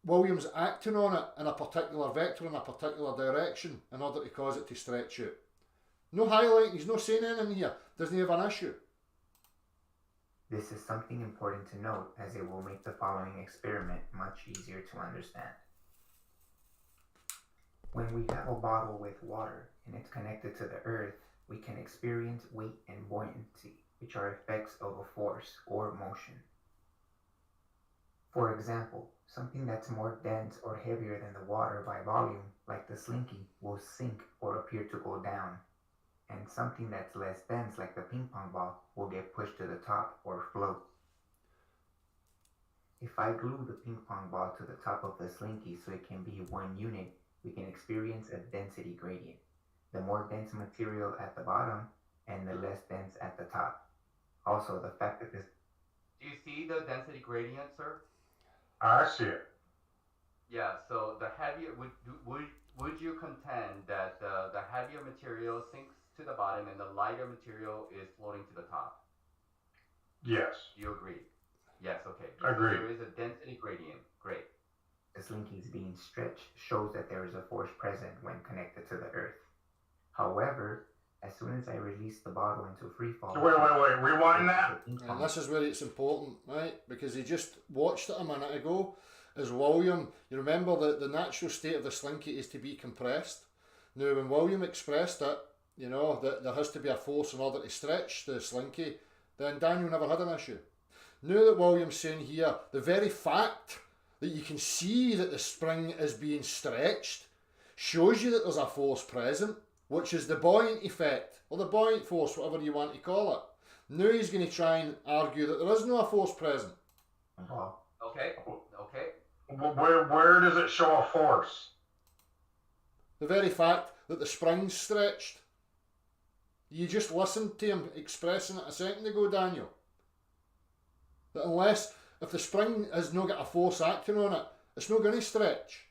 William's acting on it in a particular vector in a particular direction in order to cause it to stretch out. No highlighting, he's not saying anything here, doesn't have an issue. This is something important to note, as it will make the following experiment much easier to understand. When we have a bottle with water and it's connected to the earth, we can experience weight and buoyancy, which are effects of a force or motion. For example, something that's more dense or heavier than the water by volume, like the slinky, will sink or appear to go down, and something that's less dense, like the ping pong ball, will get pushed to the top or float. If I glue the ping pong ball to the top of the slinky so it can be one unit, we can experience a density gradient. The more dense material at the bottom and the less dense at the top. Also, the fact that this Do you see the density gradient, sir? I see it. Yeah. So the heavier would you contend that the heavier material sinks to the bottom and the lighter material is floating to the top? Yes. Do you agree? Yes. Okay. Agreed. So there is a density gradient. Great. the slinky is being stretched shows that there is a force present when connected to the earth. However, as soon as I release the bottle into free fall, Wait. Rewind that. And this is where it's important, right? Because he just watched it a minute ago. As William, you remember that the natural state of the slinky is to be compressed. Now, when William expressed it, you know, that there has to be a force in order to stretch the slinky, then Daniel never had an issue. Now that William's saying here, the very fact that you can see that the spring is being stretched shows you that there's a force present, which is the buoyant effect, or the buoyant force, whatever you want to call it. Now he's going to try and argue that there is no force present. Okay. Where does it show a force? The very fact that the spring's stretched. You just listened to him expressing it a second ago, Daniel. That unless, if the spring has not got a force acting on it, it's not going to stretch.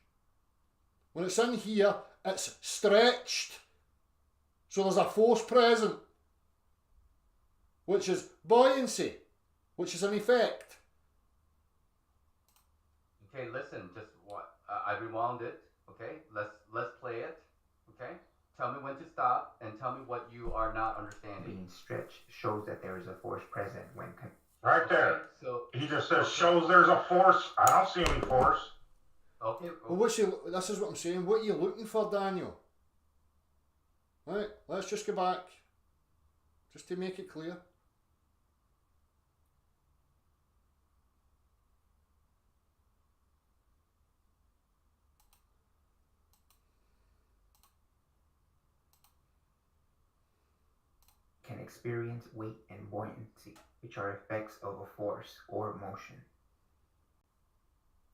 When it's in here, it's stretched. So there's a force present, which is buoyancy, which is an effect. Okay, listen, just what I rewound it. Okay, let's play it. Okay, tell me when to stop and tell me what you are not understanding. being stretched shows that there is a force present when Right there. Okay, so He just says shows there's a force. I don't see any force. okay. Well, this is what I'm saying. What are you looking for, Daniel? Right, let's just go back, just to make it clear. can experience weight and buoyancy, which are effects of a force or motion.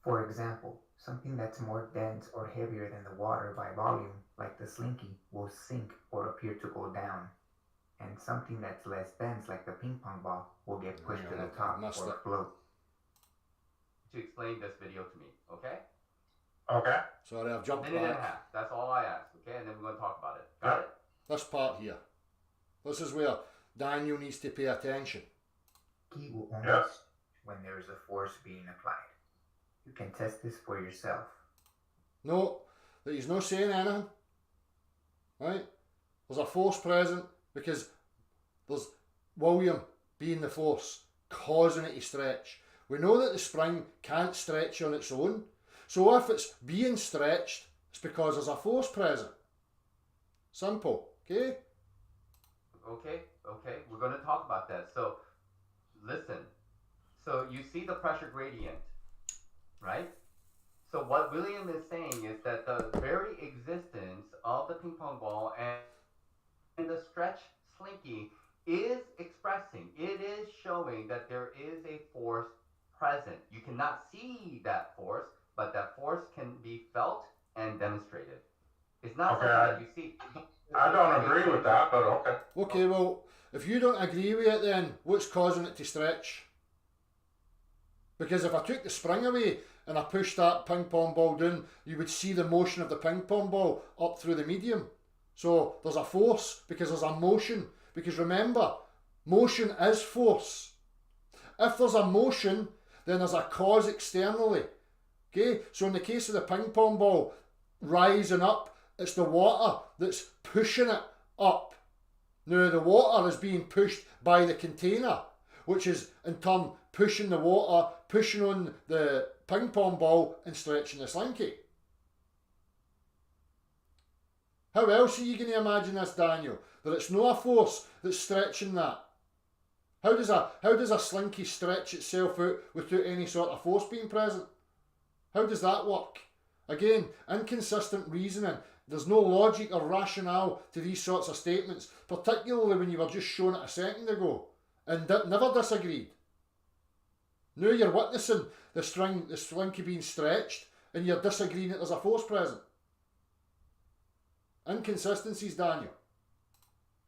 For example, something that's more dense or heavier than the water by volume, like the slinky, will sink or appear to go down. And something that's less dense, like the ping pong ball, will get pushed to the top or float. To explain this video to me, okay? Okay. Sorry, I've jumped Minute and a back. half. That's all I asked, okay? And then we're going to talk about it. Got it? This part here. This is where Daniel needs to pay attention. Key will only Yes. switch when there is a force being applied. You can test this for yourself. No, that he's not saying anything. Right? There's a force present because there's William being the force, causing it to stretch. We know that the spring can't stretch on its own. So if it's being stretched, it's because there's a force present. Simple. Okay? Okay. We're going to talk about that. So, listen. So, you see the pressure gradient, right? So, what William is saying is that the very existence of the ping pong ball and the stretch slinky is expressing, it is showing that there is a force present. You cannot see that force, but that force can be felt and demonstrated. It's not Okay, something that you see. I don't agree with that, but okay. Okay, well, if you don't agree with it, then what's causing it to stretch? Because if I took the spring away and I pushed that ping pong ball down, you would see the motion of the ping pong ball up through the medium. So there's a force because there's a motion. Because remember, motion is force. If there's a motion, then there's a cause externally. Okay, so in the case of the ping pong ball rising up, it's the water that's pushing it up. Now the water is being pushed by the container, which is in turn pushing the water, pushing on the ping pong ball and stretching the slinky. How else are you going to imagine this, Daniel? That it's not a force that's stretching that. How does a slinky stretch itself out without any sort of force being present? How does that work? Again, inconsistent reasoning. There's no logic or rationale to these sorts of statements, particularly when you were just showing it a second ago and never disagreed. Now you're witnessing the slinky being stretched and you're disagreeing that there's a force present. Inconsistencies, Daniel.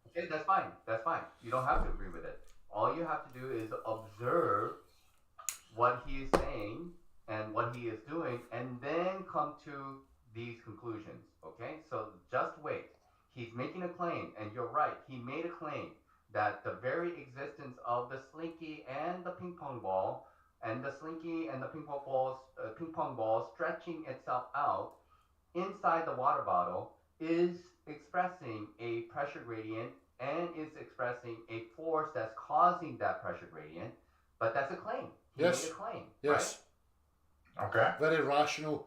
Okay, that's fine. You don't have to agree with it. All you have to do is observe what he is saying and what he is doing, and then come to these conclusions. Okay, so just wait. He's making a claim, and you're right. He made a claim that the very existence of the slinky and the ping pong ball, and the slinky and the ping pong ball stretching itself out inside the water bottle is expressing a pressure gradient and is expressing a force that's causing that pressure gradient. But that's a claim. He Yes. made a claim. Yes. Right? Okay. Very rational,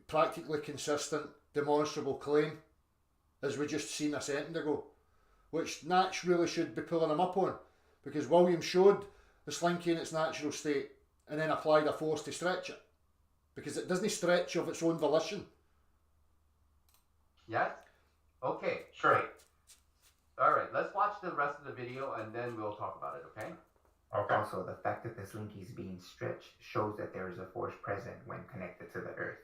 practically consistent, demonstrable claim, as we just seen a second ago, which Natch really should be pulling him up on, because William showed the slinky in its natural state and then applied a force to stretch it, because it doesn't stretch of its own volition. Yes? Okay. Sure. Great. All right. Let's watch the rest of the video and then we'll talk about it, okay? Okay. Also, the fact that the slinky is being stretched shows that there is a force present when connected to the earth.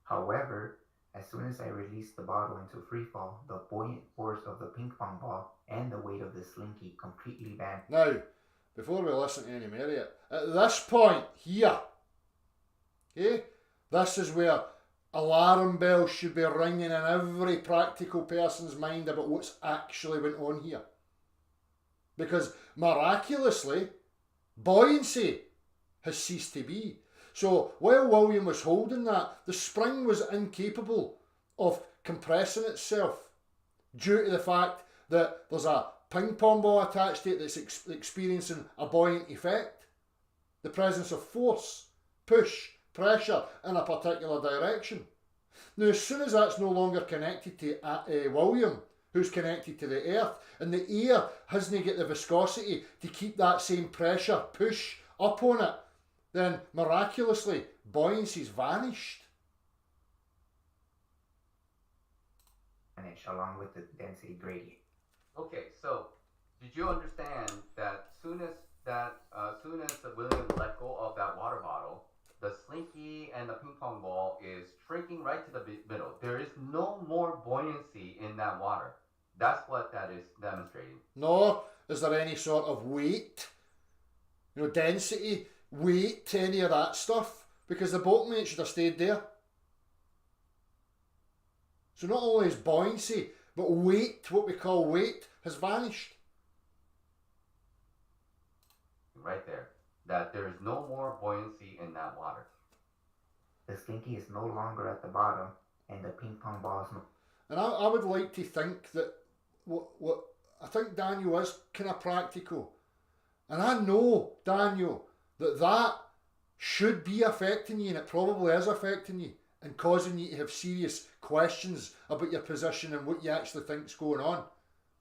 However, as soon as I release the bottle into free fall, the buoyant force of the ping pong ball and the weight of the slinky completely vanish. Now, before we listen to any more of it, at this point here, okay, this is where alarm bells should be ringing in every practical person's mind about what's actually went on here. Because miraculously, buoyancy has ceased to be. So while William was holding that, the spring was incapable of compressing itself due to the fact that there's a ping pong ball attached to it that's experiencing a buoyant effect. The presence of force, push, pressure in a particular direction. Now, as soon as that's no longer connected to William, who's connected to the earth, and the air hasn't got the viscosity to keep that same pressure, push up on it, then miraculously buoyancy's vanished. Along with the density gradient. Okay, so did you understand that soon as William let go of that water bottle, the slinky and the ping pong ball is shrinking right to the middle. There is no more buoyancy in that water. That's what that is demonstrating. Nor is there any sort of weight, density, weight to any of that stuff, because the boatmate should have stayed there. So not only is buoyancy, but weight, what we call weight, has vanished. Right there. That there is no more buoyancy in that water. The slinky is no longer at the bottom, and the ping pong ball is no. And I would like to think that what I think Daniel is kind of practical. And I know, Daniel, that should be affecting you, and it probably is affecting you and causing you to have serious questions about your position and what you actually think's going on.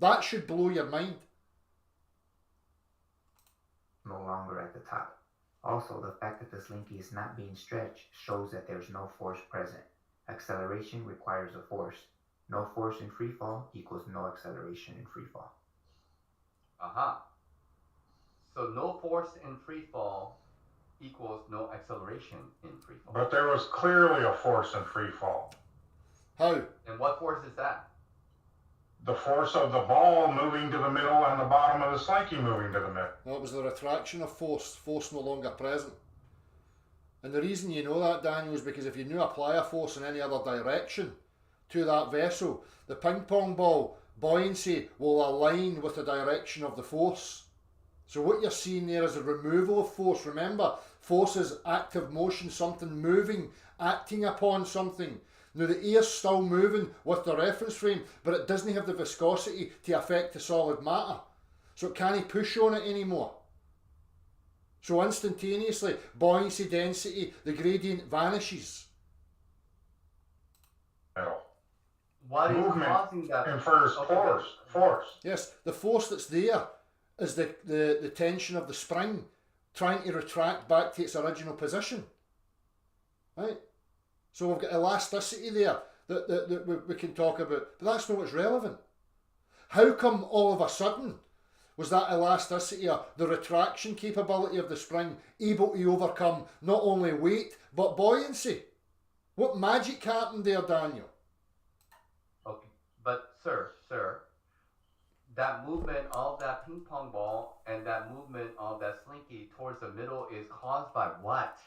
That should blow your mind. No longer at the top. Also, the fact that the slinky is not being stretched shows that there's no force present. Acceleration requires a force. No force in free fall equals no acceleration in free fall. Aha. So no force in free fall equals no acceleration in free fall. But there was clearly a force in free fall. How? And what force is that? The force of the ball moving to the middle and the bottom of the slinky moving to the middle. That was the retraction of force no longer present. And the reason you know that, Daniel, is because if you knew apply a force in any other direction to that vessel, the ping pong ball buoyancy will align with the direction of the force. So what you're seeing there is a removal of force. Remember, force is active motion, something moving, acting upon something. Now the air's still moving with the reference frame, but it doesn't have the viscosity to affect the solid matter. So it can't push on it anymore. So instantaneously, buoyancy, density, the gradient vanishes. Middle. What is Movement causing that? infers Okay. force. Yes, the force that's there is the tension of the spring trying to retract back to its original position. Right? So we've got elasticity there that we can talk about, but that's not what's relevant. How come all of a sudden was that elasticity, or the retraction capability of the spring, able to overcome not only weight but buoyancy? What magic happened there, Daniel? Okay, but sir, that movement of that ping pong ball and that movement of that slinky towards the middle is caused by what?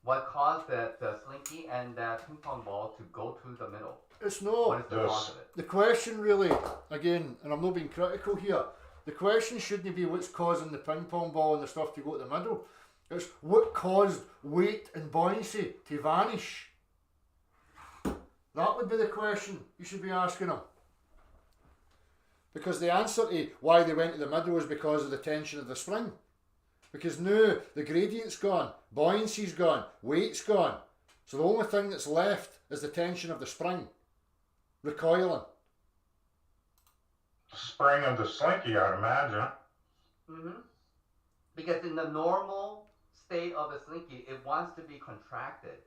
What caused the slinky and that ping pong ball to go to the middle? It's What not. is the cause of it? The question really, again, and I'm not being critical here, the question shouldn't be what's causing the ping pong ball and the stuff to go to the middle. It's what caused weight and buoyancy to vanish. That would be the question you should be asking them. Because the answer to why they went to the middle is because of the tension of the spring. Because now the gradient's gone, buoyancy's gone, weight's gone. So the only thing that's left is the tension of the spring recoiling. The spring of the slinky, I'd imagine. Mm-hmm. Because in the normal state of the slinky, it wants to be contracted,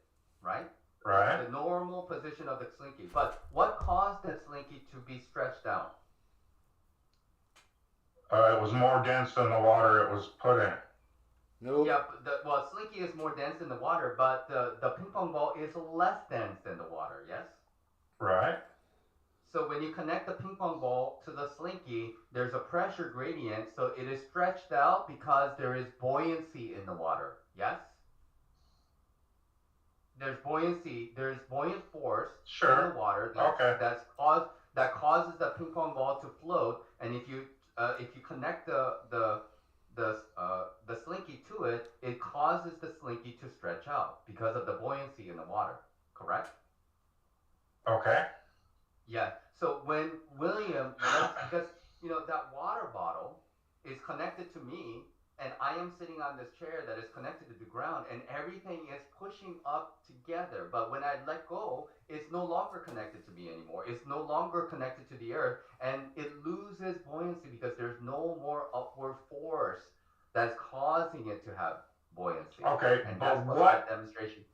right? Right. The normal position of the slinky. But what caused that slinky to be stretched out? It was more dense than the water it was put in. No. Yeah, well, slinky is more dense than the water, but the ping pong ball is less dense than the water, yes? Right. So when you connect the ping pong ball to the slinky, there's a pressure gradient, so it is stretched out because there is buoyancy in the water, yes? There's buoyancy, there's buoyant force Sure. in the water Okay. that causes the ping pong ball to float, and if you connect the slinky to it, it causes the slinky to stretch out because of the buoyancy in the water, correct? Okay. Yeah. So when William, because that water bottle is connected to me, and I am sitting on this chair that is connected to the ground, and everything is pushing up together. But when I let go, it's no longer connected to me anymore. It's no longer connected to the earth, and it loses buoyancy because there's no more upward force that's causing it to have buoyancy. Okay, And but that's what? that demonstration.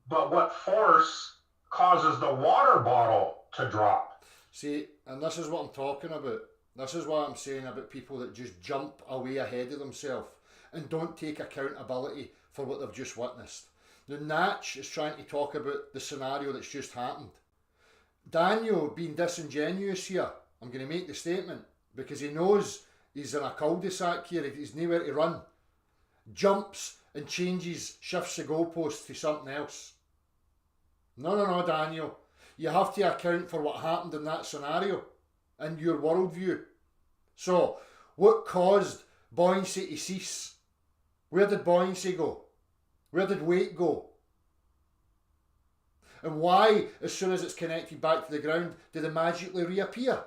But what force causes the water bottle to drop? See, and this is what I'm talking about. This is what I'm saying about people that just jump away ahead of themselves and don't take accountability for what they've just witnessed. Now, Natch is trying to talk about the scenario that's just happened. Daniel being disingenuous here, I'm going to make the statement, because he knows he's in a cul-de-sac here, he's nowhere to run. Jumps and changes, shifts the goalpost to something else. No, Daniel. You have to account for what happened in that scenario and your worldview. So, what caused buoyancy to cease? Where did buoyancy go? Where did weight go? And why, as soon as it's connected back to the ground, do they magically reappear?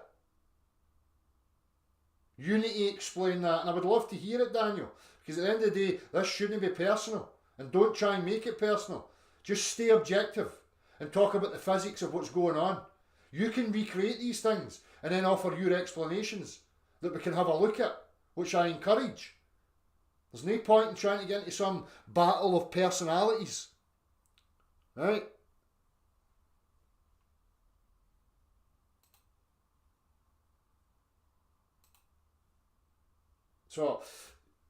You need to explain that, and I would love to hear it, Daniel, because at the end of the day, this shouldn't be personal, and don't try and make it personal. Just stay objective and talk about the physics of what's going on. You can recreate these things and then offer your explanations that we can have a look at, which I encourage. There's no point in trying to get into some battle of personalities. Right? So,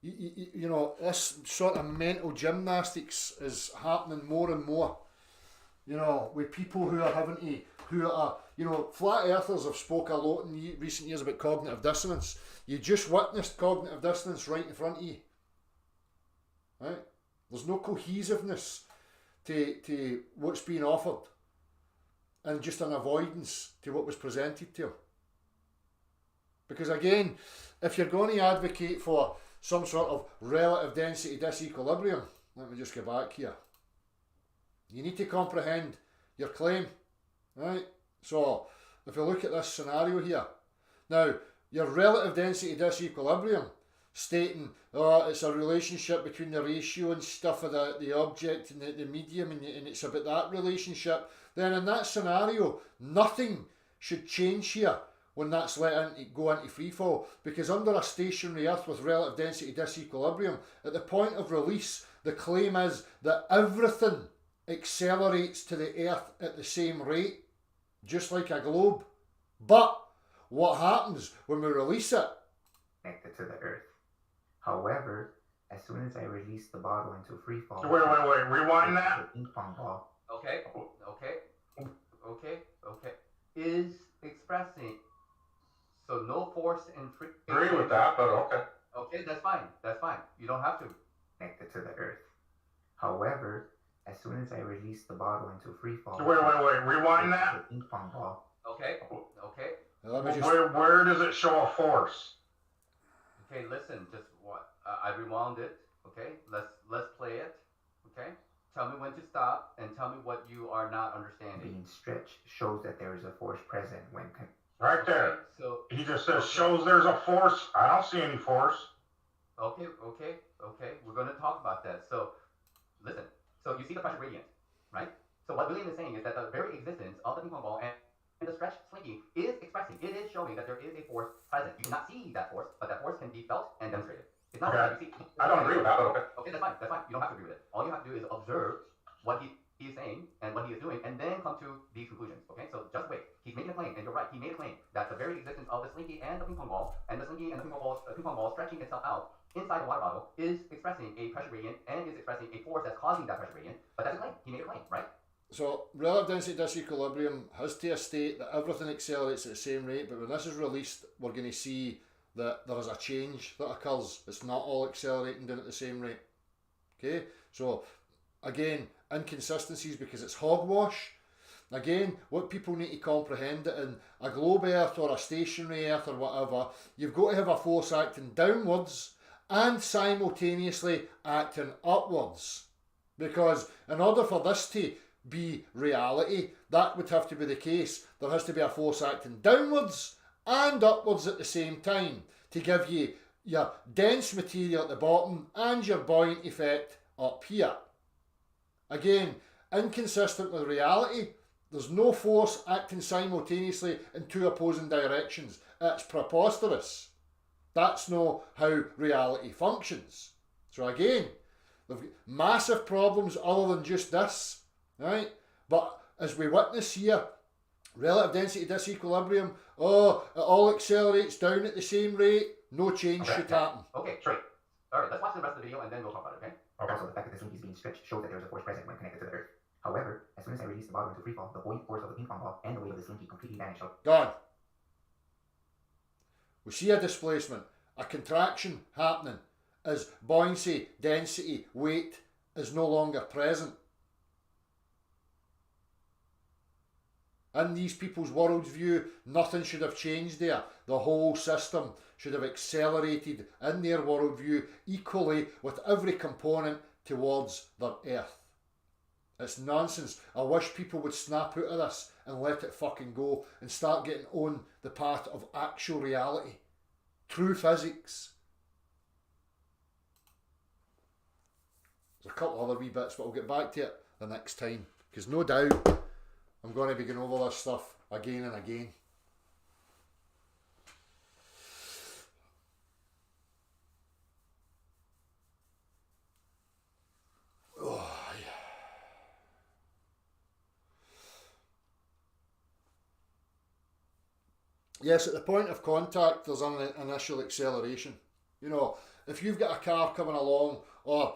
you know, this sort of mental gymnastics is happening more and more. You know, with people who are having to, who are, you know, flat earthers have spoke a lot in recent years about cognitive dissonance. You just witnessed cognitive dissonance right in front of you. Right? There's no cohesiveness to what's being offered, and just an avoidance to what was presented to you. Because again, if you're going to advocate for some sort of relative density disequilibrium, let me just get back here. You need to comprehend your claim, right? So, if you look at this scenario here, now, your relative density disequilibrium, stating, oh, it's a relationship between the ratio and stuff of the object and the medium, and it's about that relationship, then in that scenario, nothing should change here when that's go into freefall, because under a stationary Earth with relative density disequilibrium, at the point of release, the claim is that everything accelerates to the Earth at the same rate, just like a globe. But what happens when we release it? Connected to the Earth. However, as soon as I release the bottle into freefall, Wait, rewind that. The ping pong ball. Okay. Is expressing So no force in free. Agree with that, but okay. Okay, that's fine. That's fine. You don't have to. Connected to the earth. However, as soon as I release the bottle into free fall, Wait, rewind the that. ping pong ball. Okay. Okay. Let me just, Where does it show a force? Okay. Listen. Just what I rewound it. Okay. Let's play it. Okay. Tell me when to stop and tell me what you are not understanding. Being stretched shows that there is a force present when. Right there. Okay, so He just says shows there's a force. I don't see any force. okay. We're gonna talk about that. So listen. So you see the pressure gradient, right? So what William is saying is that the very existence of the ping pong ball and the stretch slinky is expressing, it is showing that there is a force present. You cannot see that force, but that force can be felt and demonstrated. It's not Okay. that you see. I don't agree with that, but okay. Okay, that's fine. That's fine. You don't have to agree with it. All you have to do is observe what he is saying and what he is doing, and then come to these conclusions. Okay, so just wait. He's making a claim, and you're right. He made a claim that the very existence of the slinky and the ping pong ball, and the slinky and the ping pong ball stretching itself out inside the water bottle is expressing a pressure gradient and is expressing a force that's causing that pressure gradient. But that's a claim. He made a claim, right? so relative density disequilibrium has to state that everything accelerates at the same rate, but when this is released, we're going to see that there is a change that occurs. It's not all accelerating down at the same rate. Okay, so again, inconsistencies because it's hogwash. Again, what people need to comprehend it in a globe earth or a stationary earth or whatever, you've got to have a force acting downwards and simultaneously acting upwards. Because in order for this to be reality, that would have to be the case. There has to be a force acting downwards and upwards at the same time to give you your dense material at the bottom and your buoyant effect up here. Again, inconsistent with reality. There's no force acting simultaneously in two opposing directions. It's preposterous. That's not how reality functions. So again, they've got massive problems other than just this, right? But as we witness here, relative density disequilibrium, it all accelerates down at the same rate, no change should happen. Okay, great. All right, let's watch the rest of the video and then we'll talk about it, okay? Also, the fact that the slinky is being stretched shows that there is a force present when connected to the earth. However, as soon as I release the bottle into free fall, the buoyant force of the ping pong ball and the weight of the slinky completely vanish. Gone. We see a displacement, a contraction happening as buoyancy, density, weight is no longer present. In these people's worldview, nothing should have changed there. The whole system should have accelerated in their worldview equally with every component towards their earth. It's nonsense. I wish people would snap out of this and let it fucking go and start getting on the path of actual reality. True physics. There's a couple other wee bits, but I'll get back to it the next time. Because no doubt I'm going to be going over this stuff again and again. Oh, yeah. Yes, at the point of contact, there's an initial acceleration. You know, if you've got a car coming along, or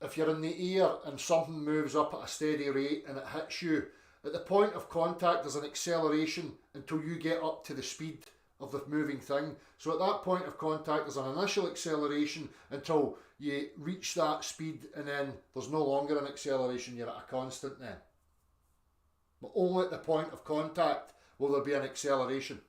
if you're in the air and something moves up at a steady rate and it hits you, at the point of contact, there's an acceleration until you get up to the speed of the moving thing. So at that point of contact, there's an initial acceleration until you reach that speed, and then there's no longer an acceleration, you're at a constant then. But only at the point of contact will there be an acceleration.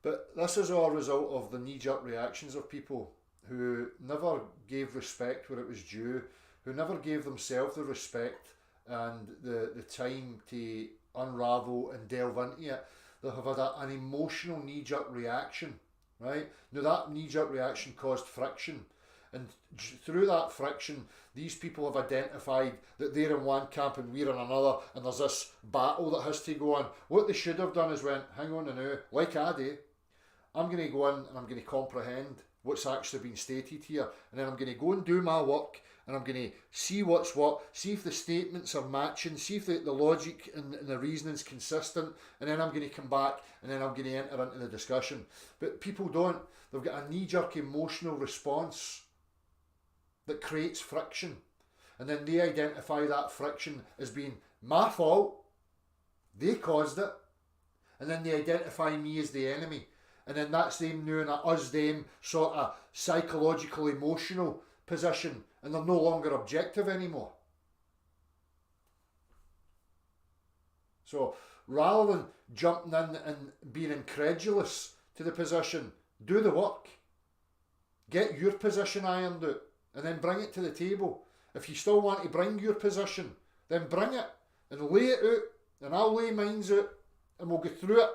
But this is all a result of the knee-jerk reactions of people who never gave respect where it was due, who never gave themselves the respect and the time to unravel and delve into it. They have had an emotional knee-jerk reaction, right? Now that knee-jerk reaction caused friction. And through that friction, these people have identified that they're in one camp and we're in another, and there's this battle that has to go on. What they should have done is went, hang on now, like I do, I'm going to go in and I'm going to comprehend what's actually been stated here, and then I'm going to go and do my work, and I'm going to see what's what, see if the statements are matching, see if the logic and the reasoning's consistent, and then I'm going to come back and then I'm going to enter into the discussion. But people don't. They've got a knee-jerk emotional response that creates friction, and then they identify that friction as being my fault, they caused it, and then they identify me as the enemy, and then that's them doing a us-them sort of psychological emotional position, and they're no longer objective anymore. So rather than jumping in and being incredulous to the position, do the work. Get your position ironed out and then bring it to the table. If you still want to bring your position, then bring it and lay it out, and I'll lay mine out, and we'll go through it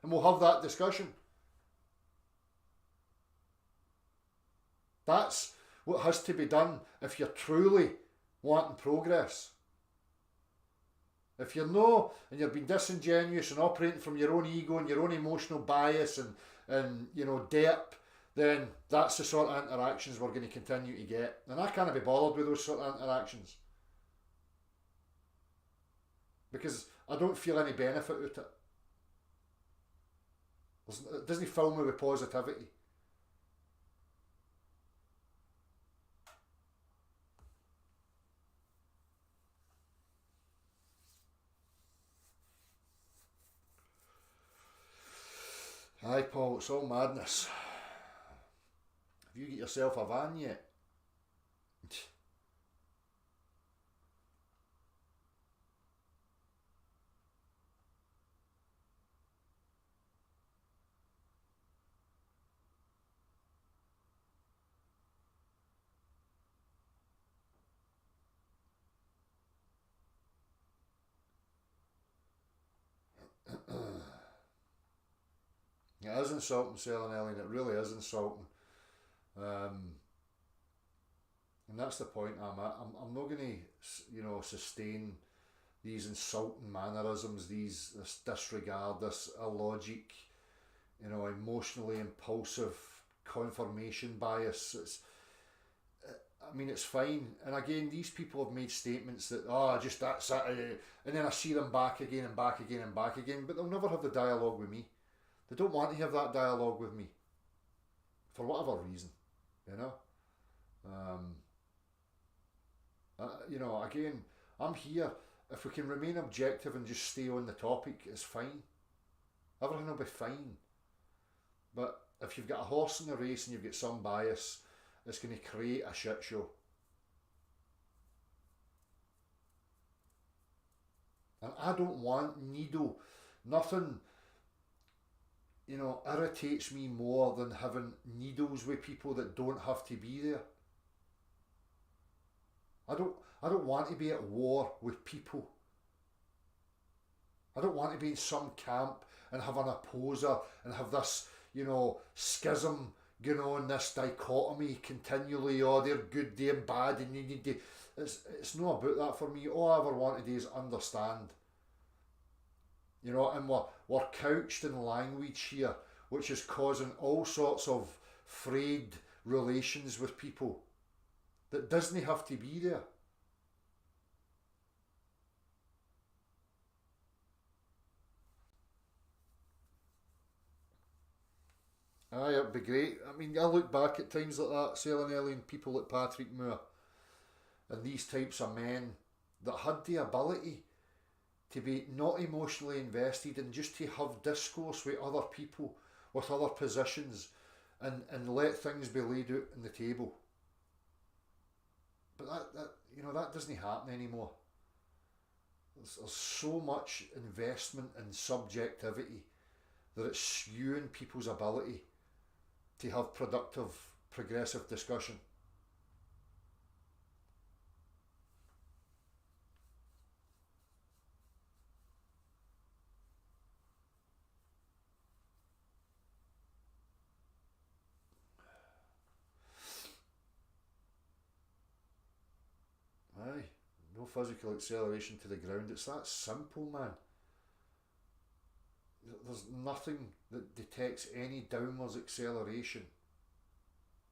and we'll have that discussion. That's what has to be done if you're truly wanting progress. If you're no, and you're being disingenuous and operating from your own ego and your own emotional bias and depth, then that's the sort of interactions we're going to continue to get. And I can't be bothered with those sort of interactions, because I don't feel any benefit out of it. It doesn't fill me with positivity. Aye, Paul, it's all madness. Have you got yourself a van yet? It is insulting selling, Ellen, it really is insulting. And that's the point I'm at. I'm not going to, sustain these insulting mannerisms, this disregard, this illogic, emotionally impulsive confirmation bias. It's fine. And again, these people have made statements that, just that's it. And then I see them back again and back again and back again, but they'll never have the dialogue with me. They don't want to have that dialogue with me, for whatever reason, Again, I'm here. If we can remain objective and just stay on the topic, it's fine. Everything will be fine. But if you've got a horse in the race and you've got some bias, it's going to create a shit show. And I don't want needle. Nothing irritates me more than having needles with people that don't have to be there. I don't want to be at war with people. I don't want to be in some camp and have an opposer and have this, schism going on, this dichotomy continually. Oh, they're good, they're bad, and you need to... It's not about that for me. All I ever want to do is understand. And we're couched in language here, which is causing all sorts of frayed relations with people that doesn't have to be there. Aye, it'd be great. I look back at times like that, selling Ellie and people like Patrick Moore and these types of men that had the ability to be not emotionally invested and just to have discourse with other people, with other positions, and let things be laid out on the table. But that doesn't happen anymore. There's so much investment in subjectivity that it's skewing people's ability to have productive, progressive discussion. Aye, no physical acceleration to the ground. It's that simple, man. There's nothing that detects any downwards acceleration.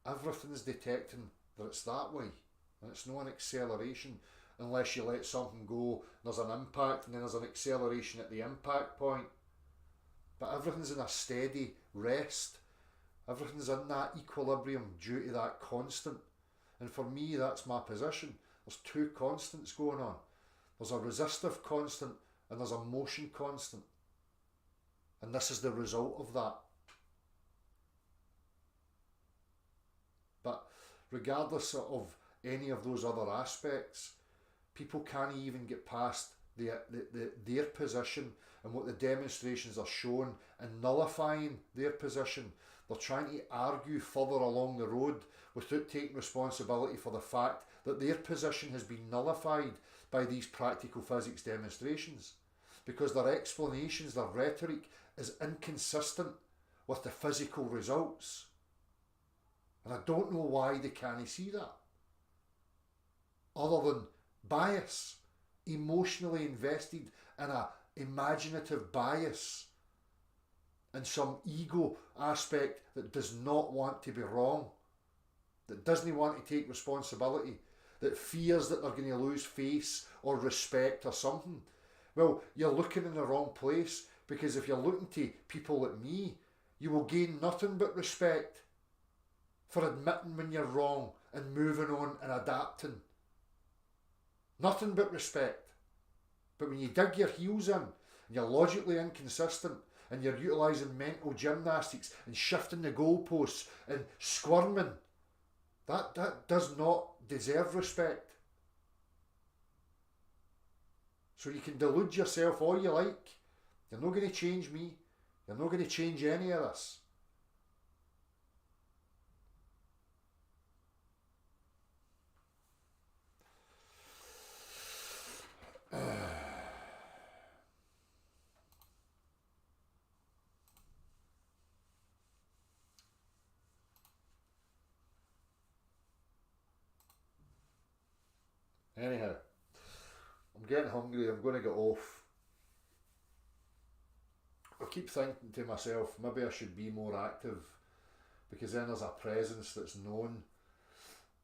Everything's detecting that it's that way. And it's not an acceleration unless you let something go. There's an impact and then there's an acceleration at the impact point. But everything's in a steady rest. Everything's in that equilibrium due to that constant. And for me, that's my position. There's two constants going on. There's a resistive constant and there's a motion constant. And this is the result of that. But regardless of any of those other aspects, people can't even get past their position and what the demonstrations are showing and nullifying their position. They're trying to argue further along the road without taking responsibility for the fact that their position has been nullified by these practical physics demonstrations, because their explanations, their rhetoric is inconsistent with the physical results. And I don't know why they can't see that. Other than bias, emotionally invested in a imaginative bias and some ego aspect that does not want to be wrong, that doesn't want to take responsibility, that fears that they're going to lose face or respect or something. Well, you're looking in the wrong place, because if you're looking to people like me, you will gain nothing but respect for admitting when you're wrong and moving on and adapting. Nothing but respect. But when you dig your heels in and you're logically inconsistent and you're utilising mental gymnastics and shifting the goalposts and squirming, that does not deserve respect. So you can delude yourself all you like. You're not going to change me. You're not going to change any of this. Anyhow, I'm getting hungry. I'm going to get off. I keep thinking to myself, maybe I should be more active, because then there's a presence that's known.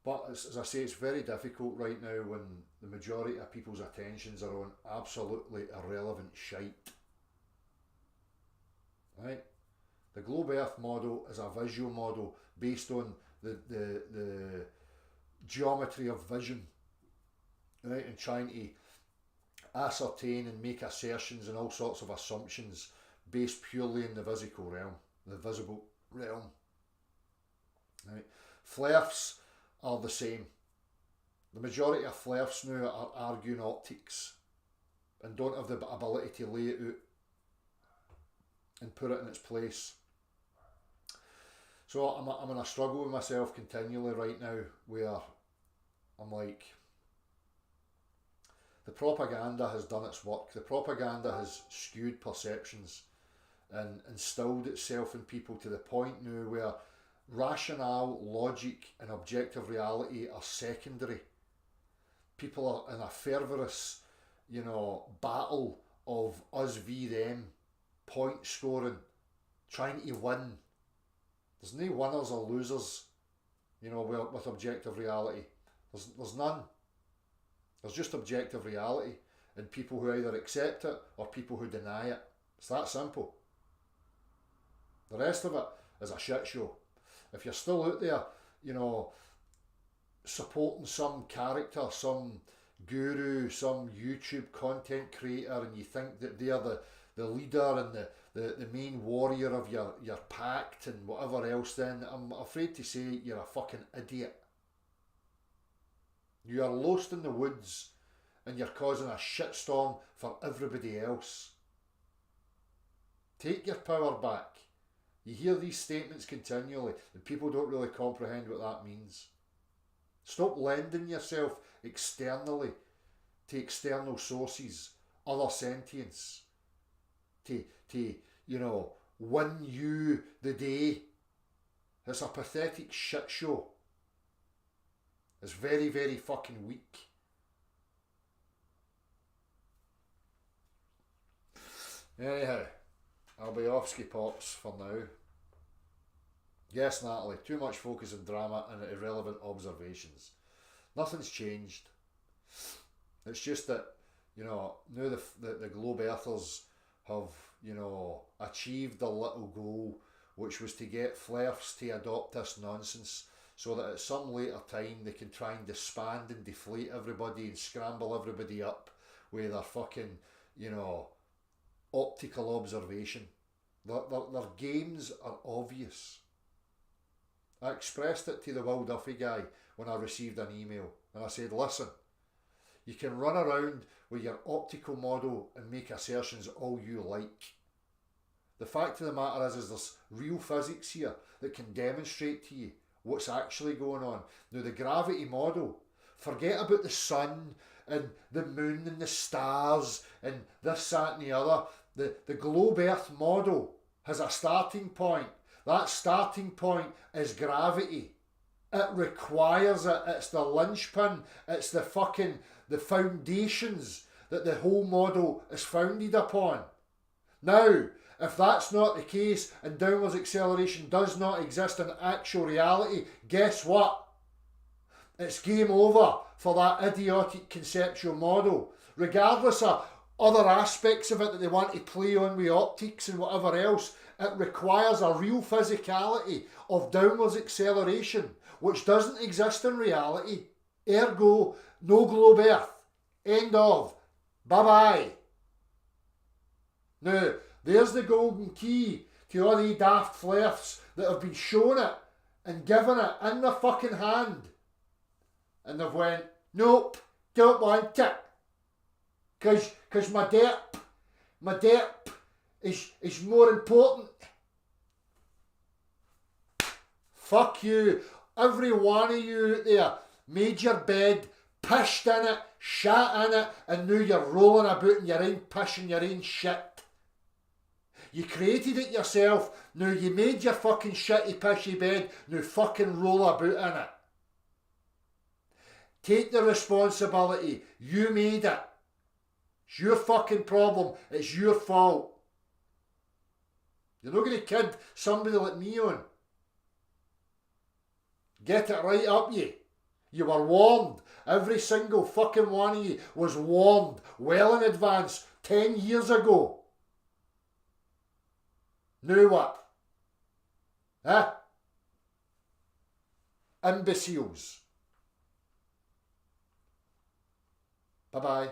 But as I say, it's very difficult right now when the majority of people's attentions are on absolutely irrelevant shite. Right? The Globe Earth model is a visual model based on the geometry of vision, right? And trying to ascertain and make assertions and all sorts of assumptions based purely in the physical realm, the visible realm. Right? Flares are the same. The majority of flares now are arguing optics and don't have the ability to lay it out and put it in its place. So I'm in a struggle with myself continually right now, where I'm like, the propaganda has done its work. The propaganda has skewed perceptions and instilled itself in people to the point now where rationale, logic and objective reality are secondary. People are in a fervorous, battle of us v them, point scoring, trying to win. There's no winners or losers, with objective reality. There's none. There's just objective reality, and people who either accept it or people who deny it. It's that simple. The rest of it is a shit show. If you're still out there, supporting some character, some guru, some YouTube content creator, and you think that they're the leader and the main warrior of your pact and whatever else, then I'm afraid to say you're a fucking idiot. You are lost in the woods and you're causing a shitstorm for everybody else. Take your power back. You hear these statements continually and people don't really comprehend what that means. Stop lending yourself externally to external sources, other sentience, to win you the day. It's a pathetic shit show. It's very, very fucking weak. Anyhow, I'll be off ski pops for now. Yes, Natalie, too much focus on drama and irrelevant observations. Nothing's changed. It's just that, you know, now the globe earthers have, you know, achieved a little goal, which was to get flares to adopt this nonsense, so that at some later time they can try and disband and deflate everybody and scramble everybody up with their fucking, you know, optical observation. Their games are obvious. I expressed it to the Will Duffy guy when I received an email, and I said, listen, you can run around with your optical model and make assertions all you like. The fact of the matter is there's real physics here that can demonstrate to you what's actually going on. Now, the gravity model, forget about the sun and the moon and the stars and this, that and the other. The globe earth model has a starting point. That starting point is gravity. It requires it. It's the linchpin. It's the foundations that the whole model is founded upon. Now, if that's not the case and downwards acceleration does not exist in actual reality, guess what? It's game over for that idiotic conceptual model. Regardless of other aspects of it that they want to play on with optics and whatever else, it requires a real physicality of downwards acceleration, which doesn't exist in reality. Ergo, no globe earth. End of. Bye-bye. Now, there's the golden key to all the daft flares that have been shown it and given it in the fucking hand. And they've went, nope, don't want it. Cause my derp is more important. Fuck you. Every one of you out there made your bed, pissed in it, shat in it, and now you're rolling about in your own piss and your own shit. You created it yourself, now you made your fucking shitty pissy bed, now fucking roll about in it. Take the responsibility. You made it. It's your fucking problem. It's your fault. You're not going to kid somebody like me on. Get it right up you. You were warned. Every single fucking one of you was warned well in advance 10 years ago. Now what? Huh? Imbeciles. Bye-bye.